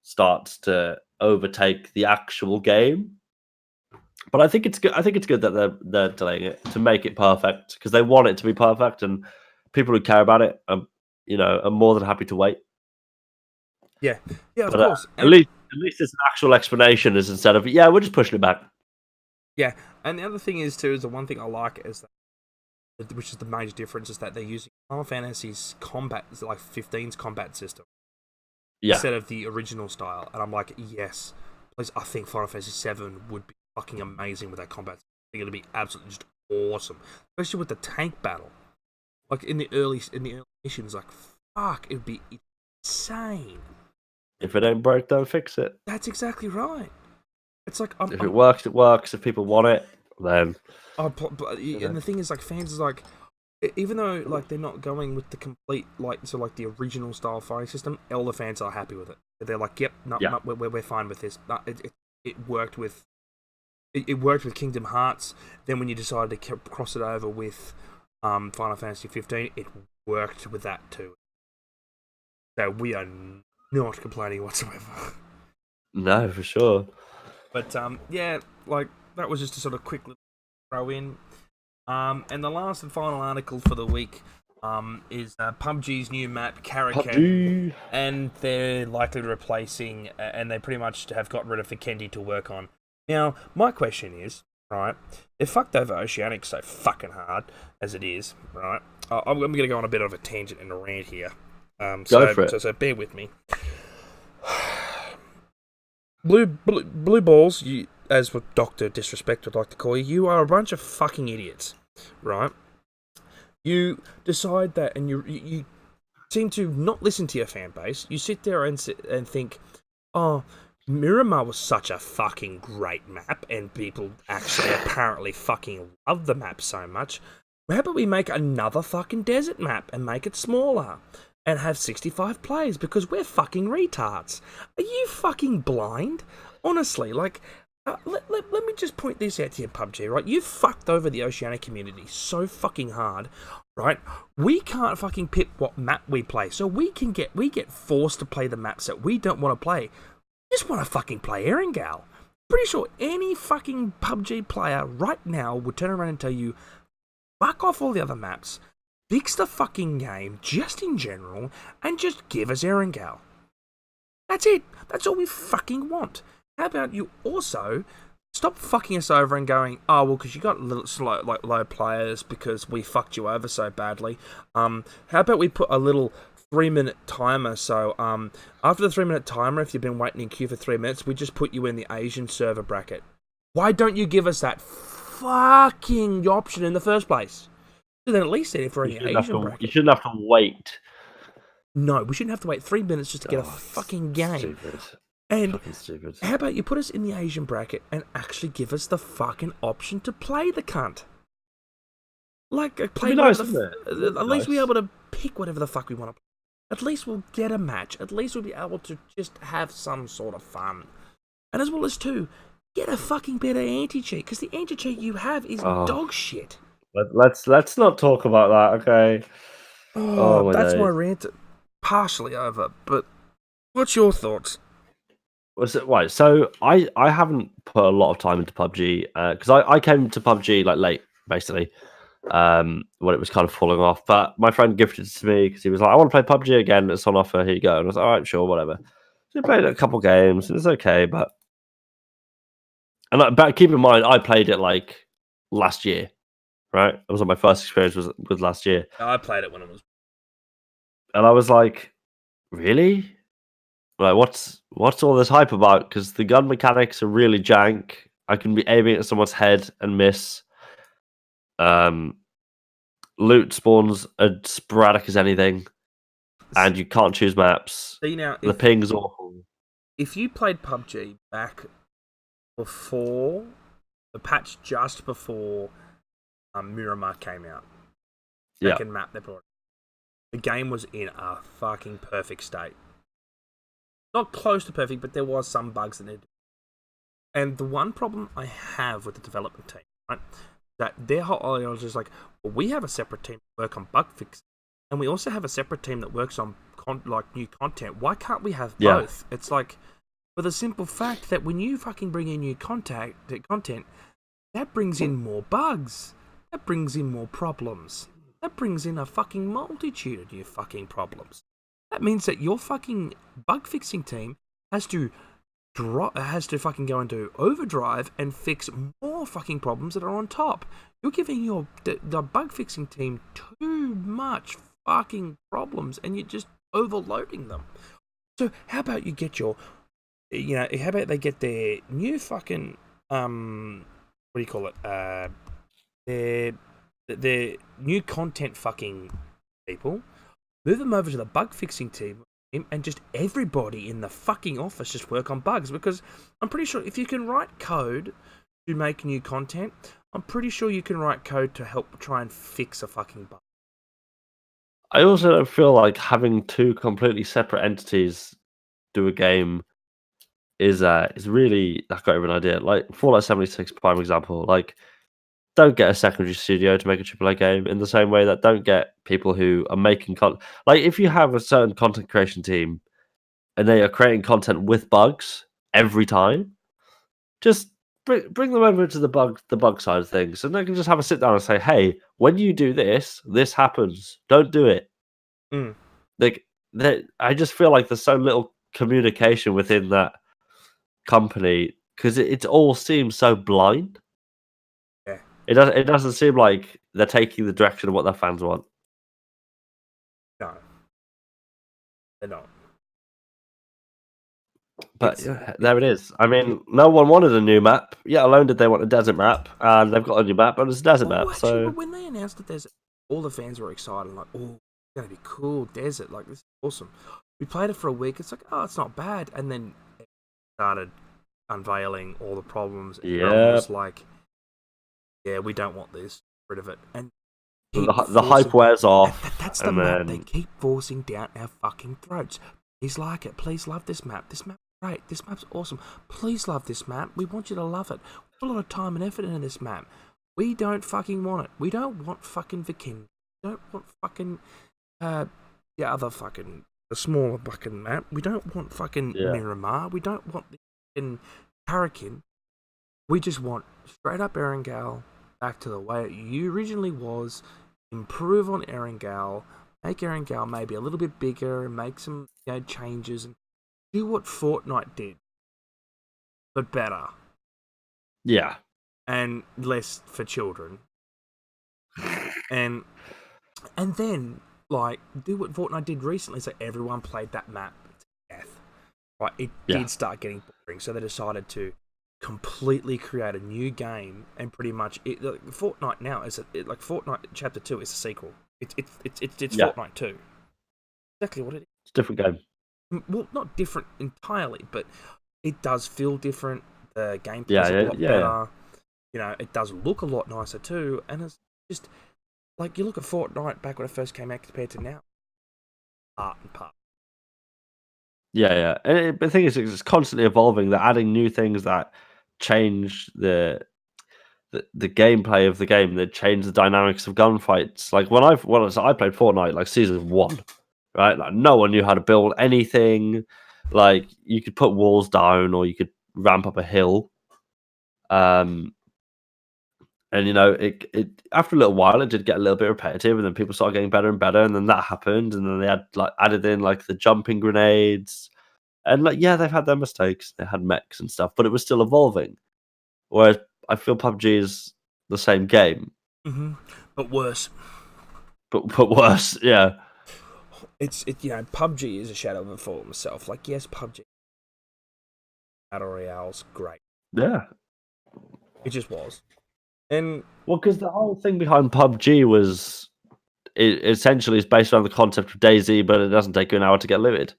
starts to overtake the actual game. But I think it's good. I think it's good that they're delaying it to make it perfect because they want it to be perfect, and people who care about it, are more than happy to wait. Yeah, of course. At least it's an actual explanation, is instead of we're just pushing it back. Yeah, and the other thing is the one thing I like is that, which is the major difference, is that they're using Final Fantasy's combat, like 15's combat system, instead of the original style. And I'm like, yes, please. I think Final Fantasy 7 would be fucking amazing with that combat. I think it'd be absolutely just awesome, especially with the tank battle. Like in the early missions, like fuck, it'd be insane. If it ain't broke, don't fix it. That's exactly right. It's like if it works, it works. If people want it, then. And the thing is, like, fans is like, even though like they're not going with the complete like the original style fighting system, all the fans are happy with it. They're like, yep, we're fine with this. It worked with. It worked with Kingdom Hearts. Then when you decided to cross it over with Final Fantasy 15, it worked with that too. So we are not complaining whatsoever. No, for sure. But like that was just a sort of quick little throw in. And the last and final article for the week is PUBG's new map, Karaken, and they're likely replacing, and they pretty much have gotten rid of Vikendi to work on. Now, my question is, right, they fucked over Oceanic so fucking hard as it is, right? I'm going to go on a bit of a tangent and a rant here. Go for it. So bear with me. Blue balls, you, as what Dr. Disrespect would like to call you, you are a bunch of fucking idiots, right? You decide that, and you seem to not listen to your fan base. You sit there and think, oh, Miramar was such a fucking great map, and people actually apparently fucking love the map so much. How about we make another fucking desert map and make it smaller and have 65 players because we're fucking retards? Are you fucking blind? Honestly, like, let me just point this out to you, PUBG, right? You fucked over the Oceanic community so fucking hard, right? We can't fucking pick what map we play, so we get forced to play the maps that we don't want to play. Just want to fucking play Erangel. Pretty sure any fucking PUBG player right now would turn around and tell you, fuck off all the other maps, fix the fucking game, just in general, and just give us Erangel. That's it. That's all we fucking want. How about you also Stop fucking us over and going, oh, well, because you got little slow, like low players because we fucked you over so badly. How about we put a little 3-minute timer? So after the 3-minute timer, if you've been waiting in queue for 3 minutes, we just put you in the Asian server bracket. Why don't you give us that fucking option in the first place? So then at least then if we're in the Asian bracket. You shouldn't have to wait. No, we shouldn't have to wait 3 minutes just to get a fucking game. Stupid. And fucking stupid. How about you put us in the Asian bracket and actually give us the fucking option to play the cunt? Like, play nice, at least we'll be able to pick whatever the fuck we want to play. At least we'll get a match. At least we'll be able to just have some sort of fun. And as well as, too, get a fucking better anti-cheat, because the anti-cheat you have is dog shit. Let's not talk about that, okay? Oh that's my rant partially over, but what's your thoughts? Right, so I haven't put a lot of time into PUBG because I came to PUBG like late, basically, when it was kind of falling off. But my friend gifted it to me because he was like, "I want to play PUBG again. It's on offer. Here you go." And I was like, "All right, sure, whatever." So I played a couple games and it's okay, but keep in mind, I played it like last year, right? It was like my first experience was last year. I played it when it was, and I was like, "Really?" Like, what's all this hype about? Because the gun mechanics are really jank. I can be aiming at someone's head and miss. Loot spawns are sporadic as anything, and you can't choose maps. See now, the ping's awful. If you played PUBG back before the patch, just before Miramar came out, second map they brought, the game was in a fucking perfect state. Not close to perfect, but there was some bugs that needed. And the one problem I have with the development team, right, that their whole idea is just like, well, we have a separate team to work on bug fixing, and we also have a separate team that works on new content. Why can't we have both? It's like, for the simple fact that when you fucking bring in new content, that brings in more bugs, that brings in more problems, that brings in a fucking multitude of new fucking problems. That means that your fucking bug fixing team has to fucking go into overdrive and fix more fucking problems that are on top. You're giving the bug fixing team too much fucking problems, and you're just overloading them. So how about you get how about they get their new fucking what do you call it? Their new content fucking people. Move them over to the bug fixing team and just everybody in the fucking office just work on bugs, because I'm pretty sure if you can write code to make new content, I'm pretty sure you can write code to help try and fix a fucking bug. I also don't feel like having two completely separate entities do a game is really that great of an idea. Like Fallout 76 prime example, like, don't get a secondary studio to make a AAA game in the same way that don't get people who are making content. Like, if you have a certain content creation team and they are creating content with bugs every time, just bring them over to the bug side of things, and they can just have a sit down and say, "Hey, when you do this, this happens. Don't do it." Like, I just feel like there's so little communication within that company because it all seems so blind. It doesn't seem like they're taking the direction of what their fans want. No, they're not. But there it is. I mean, no one wanted a new map. Yet alone did they want a desert map, and they've got a new map, but it's a desert map. Actually, so when they announced the desert, all the fans were excited, like, "Oh, it's gonna be cool desert! Like, this is awesome." We played it for a week. It's like, oh, it's not bad, and then it started unveiling all the problems. And it was like, yeah, we don't want this. Rid of it. And the hype wears off. That's the map they keep forcing down our fucking throats. Please like it. Please love this map. This map's great. This map's awesome. Please love this map. We want you to love it. We put a lot of time and effort into this map. We don't fucking want it. We don't want fucking Viking. We don't want fucking the smaller fucking map. We don't want fucking Miramar. We don't want the fucking Hurricane. We just want straight up Erangel. Back to the way it originally was, improve on Erangel, make Erangel maybe a little bit bigger, and make some changes, and do what Fortnite did, but better. Yeah. And less for children. And then, like, do what Fortnite did recently, so everyone played that map to death. Right, it did start getting boring, so they decided to completely create a new game, and pretty much Fortnite now is like Fortnite Chapter 2 is a sequel. It's Fortnite 2. Exactly what it is. It's a different game. Well, not different entirely, but it does feel different. The gameplay's a lot better. You know, it does look a lot nicer too, and it's just like you look at Fortnite back when it first came out compared to now. Art and part. Yeah. And the thing is, it's constantly evolving. They're adding new things that change the gameplay of the game. That change the dynamics of gunfights. Like I played Fortnite like season 1, right? Like no one knew how to build anything. Like you could put walls down or you could ramp up a hill. And you know, it after a little while, it did get a little bit repetitive, and then people started getting better and better, and then that happened, and then they had added in like the jumping grenades, and like they've had their mistakes. They had mechs and stuff, but it was still evolving. Whereas I feel PUBG is the same game, but worse. But worse, yeah. It's PUBG is a shadow of a form itself. Like yes, PUBG Battle Royale's great. Yeah, it just was. And well, because the whole thing behind PUBG was it essentially is based around the concept of DayZ, but it doesn't take you an hour to get looted.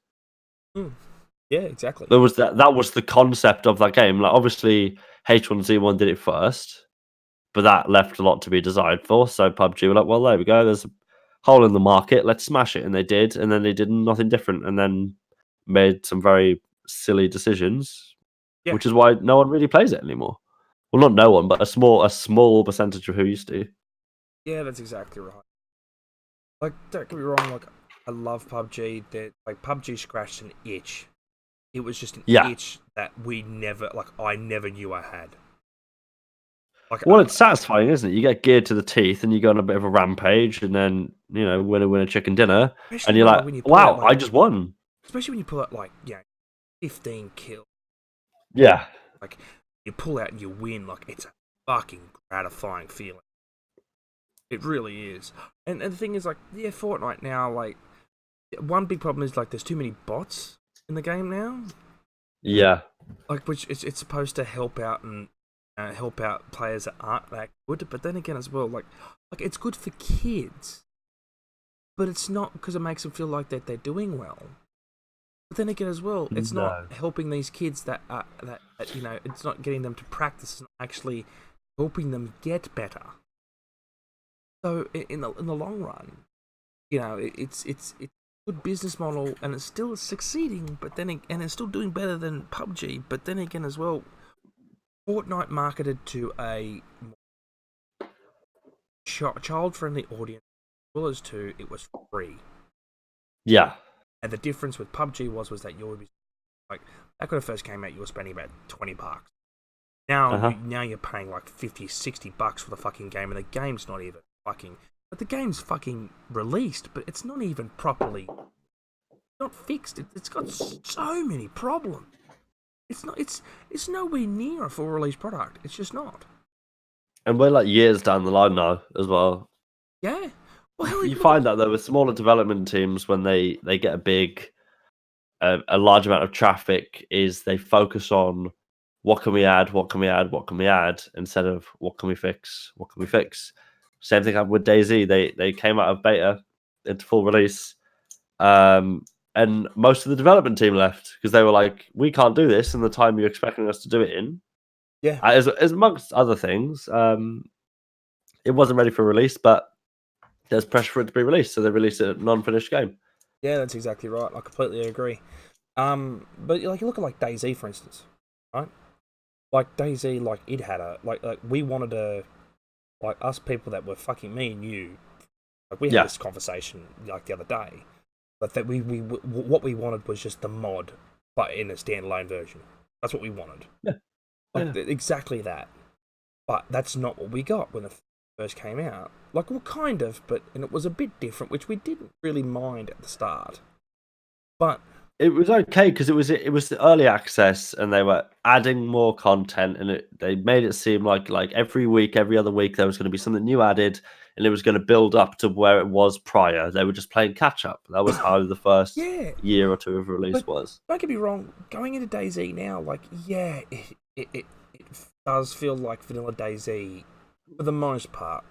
Yeah, exactly. There was that was the concept of that game. Like obviously H1Z1 did it first, but that left a lot to be desired for. So PUBG were like, well, there we go. There's a hole in the market. Let's smash it, and they did. And then they did nothing different, and then made some very silly decisions, which is why no one really plays it anymore. Well, not no one, but a small percentage of who used to. Yeah, that's exactly right. Like, don't get me wrong. Like, I love PUBG. That like PUBG scratched an itch. It was just an itch that I never knew I had. Like, well, it's satisfying, isn't it? You get geared to the teeth, and you go on a bit of a rampage, and then winner chicken dinner, and you're like, wow, I just won. Especially when you pull out 15 kills. Yeah. Like you pull out and you win. Like it's a fucking gratifying feeling. It really is. And the thing is, Fortnite now, one big problem is there's too many bots in the game now. Yeah. Which it's supposed to help out and help out players that aren't that good, but then again as well, it's good for kids, but it's not because it makes them feel like that they're doing well. But then again as well, it's not helping these kids that it's not getting them to practice, it's not actually helping them get better. So in the long run, it's a good business model, and it's still succeeding. But then and it's still doing better than PUBG. But then again as well, Fortnite marketed to a child-friendly audience, as well as it was free. Yeah. And the difference with PUBG was that you would be back when it first came out, you were spending about $20. Now you're paying $50-$60 for the fucking game, and the game's not even but the game's fucking released, but it's not even properly not fixed. It's got so many problems. It's nowhere near a full release product. It's just not. And we're years down the line now as well. Yeah. Well, you find that though with smaller development teams, when they get a large amount of traffic, is they focus on what can we add, instead of what can we fix. Same thing happened with DayZ. They came out of beta into full release, and most of the development team left because they were like, we can't do this in the time you're expecting us to do it in. Yeah. As amongst other things, it wasn't ready for release, but there's pressure for it to be released, so they released a non-finished game. Yeah, that's exactly right. I completely agree. But you look at DayZ, for instance, right? DayZ, it had a we wanted a us people that were fucking me and you. We had this conversation the other day, but that we what we wanted was just the mod, but in a standalone version. That's what we wanted. Yeah. Exactly that. But that's not what we got when it first came out. Kind of, and it was a bit different, which we didn't really mind at the start. But It was okay because it was the early access, and they were adding more content, and they made it seem like every week, every other week, there was going to be something new added, and it was going to build up to where it was prior. They were just playing catch up. That was how the first year or two of release was. Don't get me wrong. Going into DayZ now, it does feel like vanilla DayZ for the most part.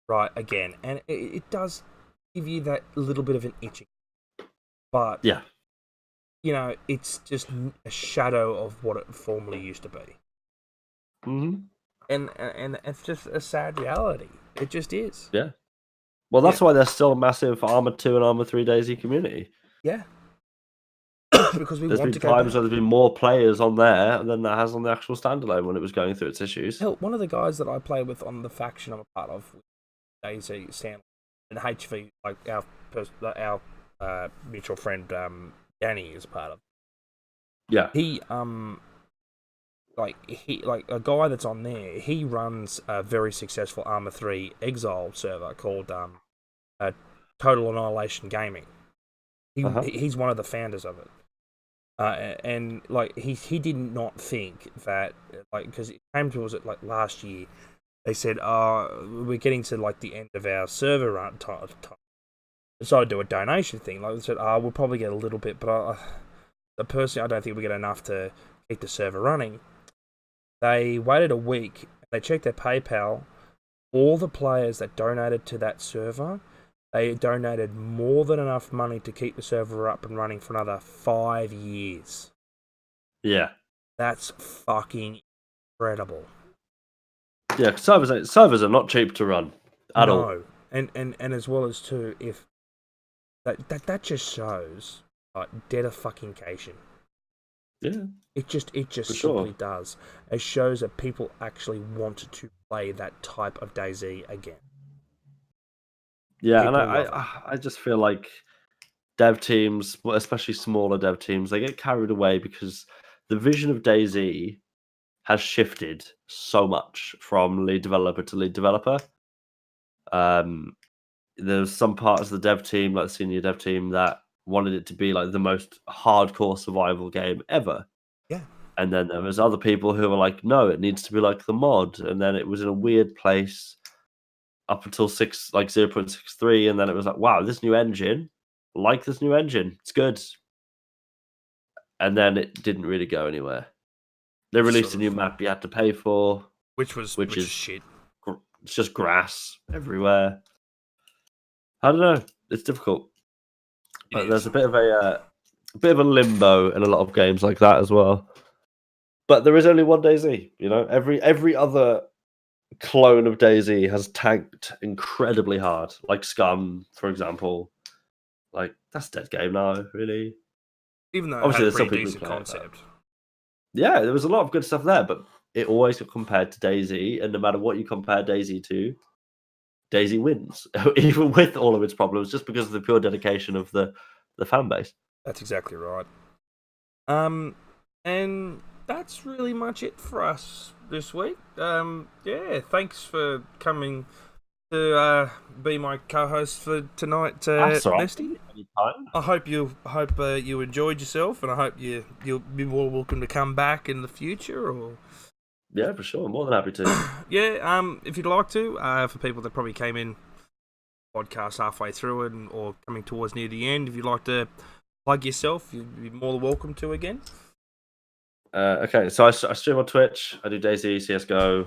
Right, again, and it does give you that little bit of an itching. But, yeah, it's just a shadow of what it formerly used to be. Mm-hmm. And it's just a sad reality. It just is. Yeah. Well, that's why there's still a massive Armored 2 and Armored 3 DayZ community. Yeah. Because there's been times where there's been more players on there than there has on the actual standalone when it was going through its issues. Hell, one of the guys that I play with on the faction I'm a part of, DayZ, Stanley, and HV, like our mutual friend Danny is part of. Yeah. He a guy that's on there, he runs a very successful Arma 3 Exile server called Total Annihilation Gaming. He's one of the founders of it. And he did not think that because it came to us last year, they said, we're getting to the end of our server run time. Decided to do a donation thing. They said, we'll probably get a little bit, but personally, I don't think we get enough to keep the server running. They waited a week. They checked their PayPal. All the players that donated to that server, they donated more than enough money to keep the server up and running for another 5 years. Yeah. That's fucking incredible. Yeah, servers are not cheap to run at all. No. And as well as too, if that just shows dedication. Yeah. It just simply does. It shows that people actually want to play that type of DayZ again. Yeah, people and I just feel like dev teams, especially smaller dev teams, they get carried away because the vision of DayZ has shifted so much from lead developer to lead developer. There's some parts of the dev team, like the senior dev team, that wanted it to be the most hardcore survival game ever. Yeah. And then there was other people who were like, no, it needs to be like the mod. And then it was in a weird place up until 0.63, and then it was like, wow, this new engine, this new engine, it's good. And then it didn't really go anywhere. They released a new map you had to pay for, which is shit. It's just grass everywhere. I don't know. It's difficult, but there's a bit of a limbo in a lot of games like that as well. But there is only one DayZ. Every other clone of DayZ has tanked incredibly hard, like Scum, for example. That's a dead game now, really. Even though obviously it had a pretty decent concept. Yeah, there was a lot of good stuff there, but it always got compared to DayZ, and no matter what you compare DayZ to, DayZ wins, even with all of its problems, just because of the pure dedication of the fan base. That's exactly right. And that's really much it for us this week. Thanks for coming to be my co-host for tonight, Nesty. I hope you enjoyed yourself, and I hope you'll be more welcome to come back in the future. Or yeah, for sure, more than happy to. If you'd like to, for people that probably came in podcast halfway through it or coming towards near the end, if you'd like to plug yourself, you'd be more than welcome to again. Okay, so I stream on Twitch. I do DayZ, CSGO,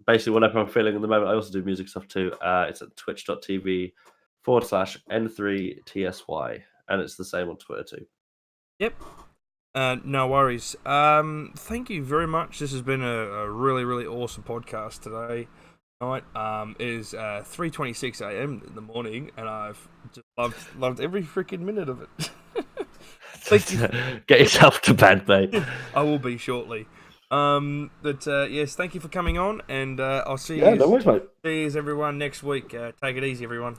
basically whatever I'm feeling at the moment. I also do music stuff too. It's at twitch.tv/N3TSY, and it's the same on Twitter too. Yep. No worries. Thank you very much. This has been a really, really awesome podcast today. It is 3:26 a.m. in the morning, and I've just loved every freaking minute of it. Thank you. Get yourself to bed, mate. I will be shortly. Yes, thank you for coming on, and I'll see you. Yeah, no worries, mate. See you everyone next week. Take it easy, everyone.